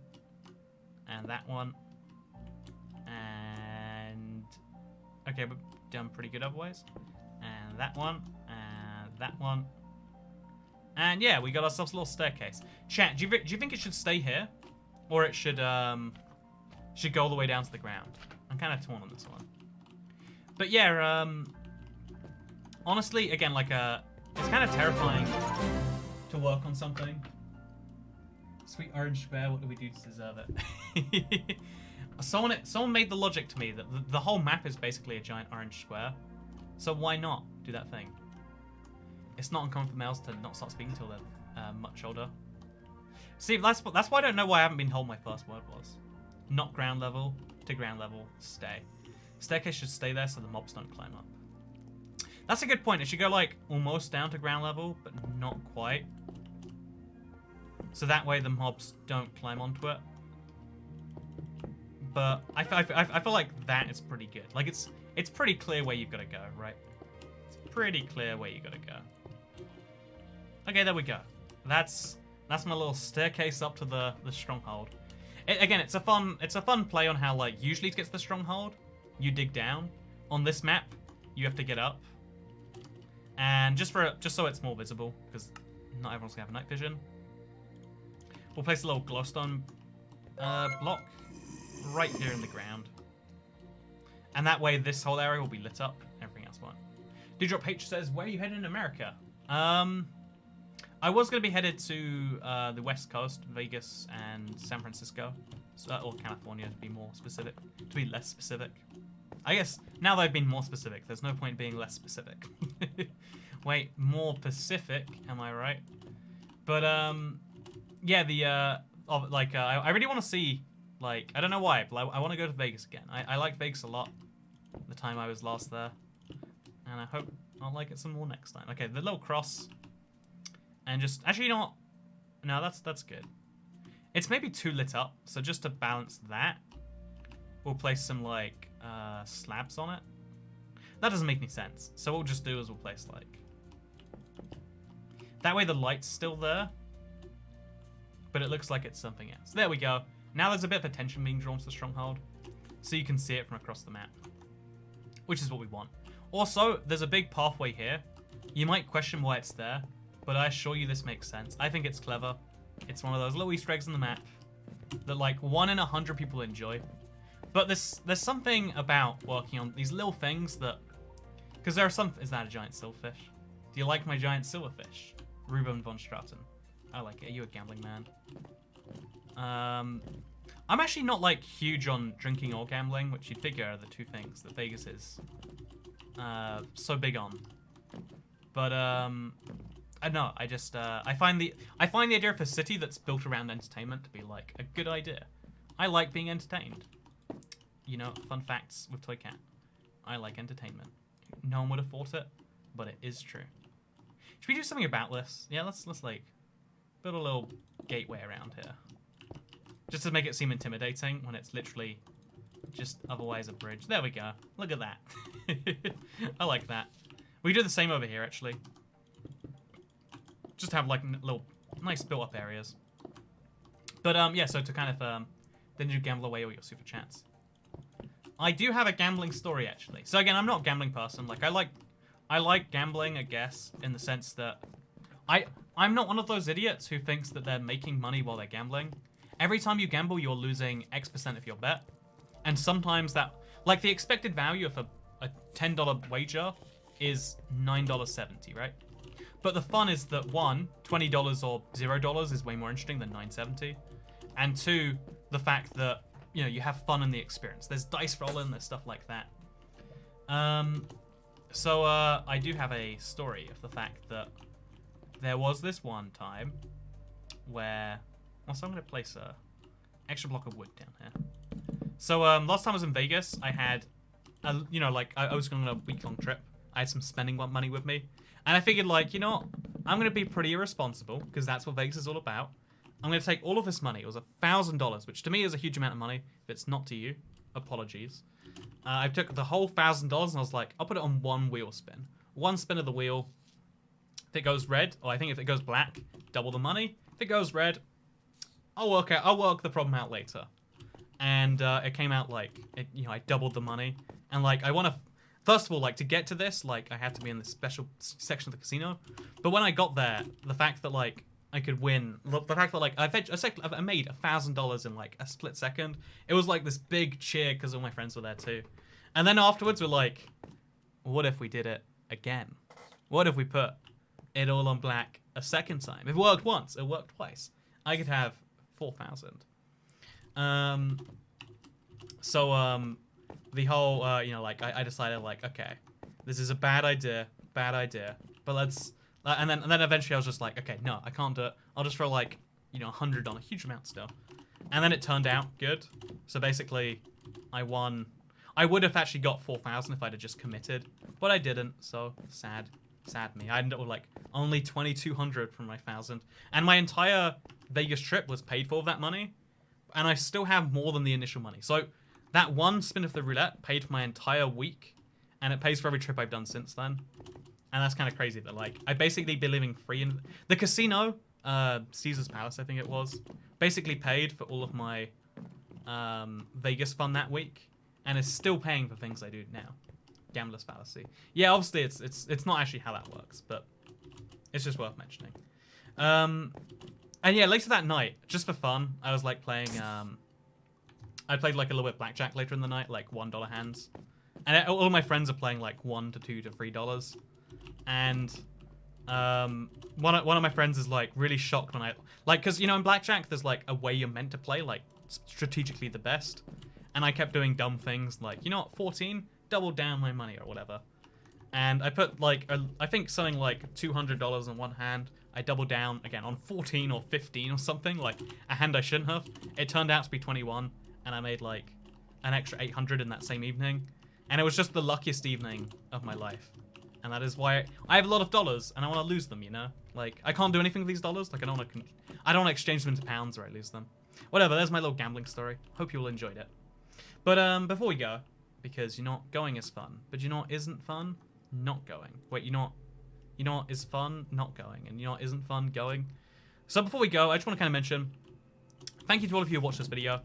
And that one. And... Okay, we've done pretty good otherwise. And that one. And that one. And yeah, we got ourselves a little staircase. Chat, do you think it should stay here? Or it should go all the way down to the ground? I'm kind of torn on this one. But yeah, honestly, again, like, it's kind of terrifying to work on something. Sweet orange square, what do we do to deserve it? Someone made the logic to me that the whole map is basically a giant orange square. So why not do that thing? It's not uncommon for males to not start speaking until they're much older. See, that's why I don't know why I haven't been told my first word was. Not ground level to ground level, stay. Staircase should stay there so the mobs don't climb up. That's a good point. It should go, like, almost down to ground level, but not quite. So that way the mobs don't climb onto it. But I feel like that is pretty good. Like, it's pretty clear where you've got to go, right? It's pretty clear where you've got to go. Okay, there we go. That's my little staircase up to the stronghold. Again, it's a fun play on how, like, usually to get to the stronghold, you dig down. On this map, you have to get up. And just so it's more visible, because not everyone's gonna have night vision, we'll place a little glowstone block right here in the ground. And that way, this whole area will be lit up. Everything else won't. Dewdrop H says, "Where are you heading in America?" I was going to be headed to the West Coast, Vegas and San Francisco, or California to be more specific, to be less specific. I guess now that I've been more specific, there's no point being less specific. Wait, more Pacific, am I right? But yeah, I really want to see, like, I don't know why, but I want to go to Vegas again. I liked Vegas a lot the time I was last there, and I hope I'll like it some more next time. Okay, the little cross. And just, actually, you know what? No, that's good. It's maybe too lit up, so just to balance that, we'll place some, like, slabs on it. That doesn't make any sense. So what we'll just do is we'll place, like... That way the light's still there, but it looks like it's something else. There we go. Now there's a bit of attention being drawn to the stronghold, so you can see it from across the map, which is what we want. Also, there's a big pathway here. You might question why it's there, but I assure you this makes sense. I think it's clever. It's one of those little Easter eggs in the map that, like, 1 in 100 people enjoy. But there's something about working on these little things that Because there are some... Is that a giant silverfish? Do you like my giant silverfish? Ruben von Straten. I like it. Are you a gambling man? I'm actually not, like, huge on drinking or gambling, which you'd figure are the two things that Vegas is so big on. But, I don't know. I just, I find the idea of a city that's built around entertainment to be, like, a good idea. I like being entertained. You know, fun facts with Toy Cat. I like entertainment. No one would have thought it, but it is true. Should we do something about this? Yeah, let's like, build a little gateway around here. Just to make it seem intimidating when it's literally just otherwise a bridge. There we go. Look at that. I like that. We do the same over here, actually. Just have, like, little nice built-up areas. But, yeah, so to kind of, then you gamble away all your super chats. I do have a gambling story, actually. So, again, I'm not a gambling person. Like, I like gambling, I guess, in the sense that I'm not one of those idiots who thinks that they're making money while they're gambling. Every time you gamble, you're losing X% of your bet. And sometimes that... Like, the expected value of a $10 wager is $9.70, right? But the fun is that, one, $20 or $0 is way more interesting than $9.70. And two, the fact that, you know, you have fun in the experience. There's dice rolling, there's stuff like that. So, I do have a story of the fact that there was this one time where... Also, I'm going to place a extra block of wood down here. So, last time I was in Vegas, I had, you know, like, I was going on a week-long trip. I had some spending money with me. And I figured, like, you know what? I'm going to be pretty irresponsible, because that's what Vegas is all about. I'm going to take all of this money. It was $1,000, which to me is a huge amount of money. If it's not to you, apologies. I took the whole $1,000, and I was like, I'll put it on one wheel spin. One spin of the wheel. If it goes red, or I think if it goes black, double the money. If it goes red... I'll work the problem out later. And it came out like, you know, I doubled the money. And like, I want to, first of all, like to get to this, like I had to be in this special section of the casino. But when I got there, the fact that like I could win, the fact that like I made $1,000 in like a split second, it was like this big cheer because all my friends were there too. And then afterwards we're like, what if we did it again? What if we put it all on black a second time? If it worked once, it worked twice. I could have 4,000. The whole, you know, like, I decided, like, okay, this is a bad idea, but let's, and then eventually I was just like, okay, no, I can't do it. I'll just throw, like, you know, 100 on a huge amount still. And then it turned out good. So basically, I won. I would have actually got 4,000 if I'd have just committed, but I didn't, so sad me. I ended up with, like, only 2,200 from my 1,000. And my entire Vegas trip was paid for with that money, and I still have more than the initial money. So that one spin of the roulette paid for my entire week, and it pays for every trip I've done since then. And that's kind of crazy that, like, I've basically been living free in the casino, Caesar's Palace, I think it was, basically paid for all of my Vegas fun that week, and is still paying for things I do now. Gambler's fallacy. Yeah, obviously it's not actually how that works, but it's just worth mentioning. And yeah, later that night, just for fun, I was like playing. I played like a little bit of blackjack later in the night, like $1 hands, and all my friends are playing like $1 to $2 to $3. And one of my friends is like really shocked when I like, because you know in blackjack there's like a way you're meant to play, like strategically the best, and I kept doing dumb things like, you know what, 14. Double down my money or whatever, and I put like I think something like $200 in one hand. I doubled down again on 14 or 15 or something, like a hand I shouldn't have. It turned out to be 21, and I made like an extra 800 in that same evening, and it was just the luckiest evening of my life. And that is why I have a lot of dollars and I want to lose them, you know, like I can't do anything with these dollars. Like I don't want to exchange them into pounds or I lose them. Whatever, there's my little gambling story. Hope you all enjoyed it. But before we go, because you know what, going is fun, but you know what isn't fun? Not going. Wait, you know what is fun? Not going. And you know what isn't fun? Going. So before we go, I just want to kind of mention, thank you to all of you who watched this video.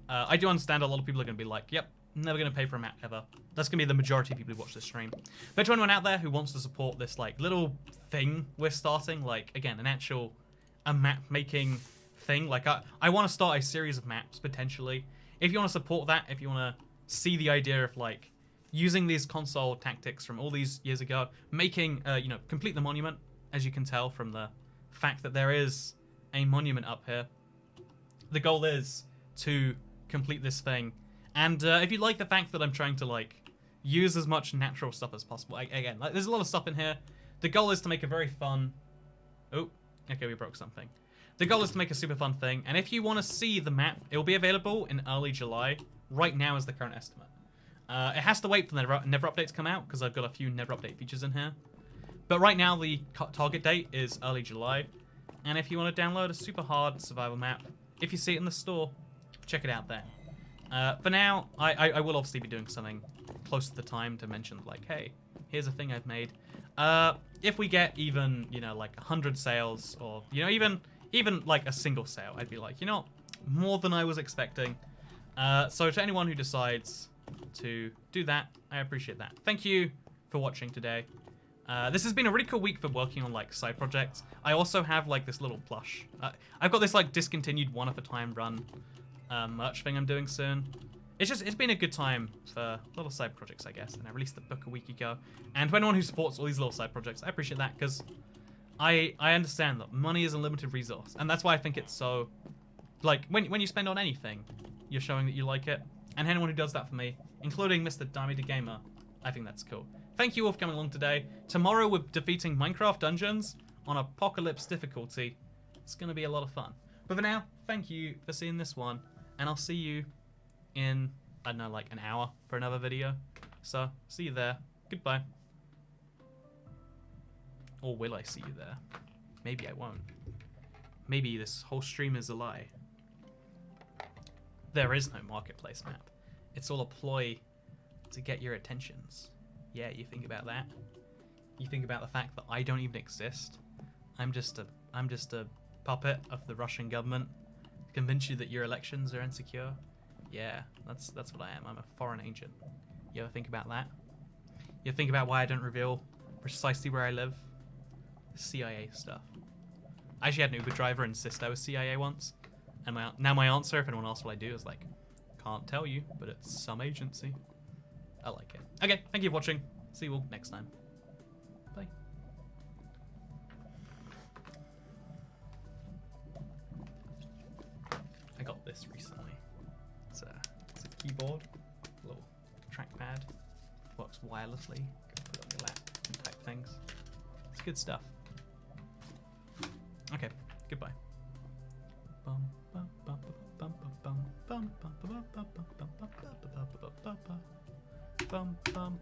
I do understand a lot of people are going to be like, yep, never going to pay for a map ever. That's going to be the majority of people who watch this stream. But to anyone out there who wants to support this like little thing we're starting, like again, a map making thing, like I want to start a series of maps potentially. If you want to support that, if you want to see the idea of like using these console tactics from all these years ago, making, you know, complete the monument, as you can tell from the fact that there is a monument up here. The goal is to complete this thing. And if you like the fact that I'm trying to, like, use as much natural stuff as possible, again, like, there's a lot of stuff in here. The goal is to make a very fun... Oh, okay, we broke something. The goal is to make a super fun thing, and if you want to see the map, it will be available in early July. Right now is the current estimate. It has to wait for the Never update to come out, because I've got a few Never update features in here. But right now, the target date is early July, and if you want to download a super hard survival map, if you see it in the store, check it out there. For now, I will obviously be doing something close to the time to mention, like, hey, here's a thing I've made. If we get even, you know, like 100 sales, or, you know, even like a single sale, I'd be like, you know, more than I was expecting. So to anyone who decides to do that, I appreciate that. Thank you for watching today. This has been a really cool week for working on, like, side projects. I also have, like, this little plush. I've got this, like, discontinued one-at-a-time run merch thing I'm doing soon. It's been a good time for little side projects, I guess. And I released the book a week ago. And for anyone who supports all these little side projects, I appreciate that, because I understand that money is a limited resource. And that's why I think it's so... Like, when you spend on anything, you're showing that you like it. And anyone who does that for me, including Mr. Dami the Gamer, I think that's cool. Thank you all for coming along today. Tomorrow we're defeating Minecraft dungeons on Apocalypse difficulty. It's going to be a lot of fun. But for now, thank you for seeing this one. And I'll see you in, I don't know, like an hour for another video. So, see you there. Goodbye. Or will I see you there? Maybe I won't. Maybe this whole stream is a lie. There is no marketplace map. It's all a ploy to get your attentions. Yeah, you think about that? You think about the fact that I don't even exist? I'm just a puppet of the Russian government to convince you that your elections are insecure? Yeah, that's what I am. I'm a foreign agent. You ever think about that? You ever think about why I don't reveal precisely where I live? CIA stuff. I actually had an Uber driver insist I was CIA once. And now my answer, if anyone asks what I do, is like, can't tell you, but it's some agency. I like it. Okay, thank you for watching. See you all next time. Bye. I got this recently. It's a keyboard, a little trackpad. Works wirelessly. You can put it on your lap and type things. It's good stuff. Okay, goodbye. Bum, bum, bum, bum, bum, bum, bum, bum, bum, bum, bum, bum, bum, bum, bum, bum, bum, bum.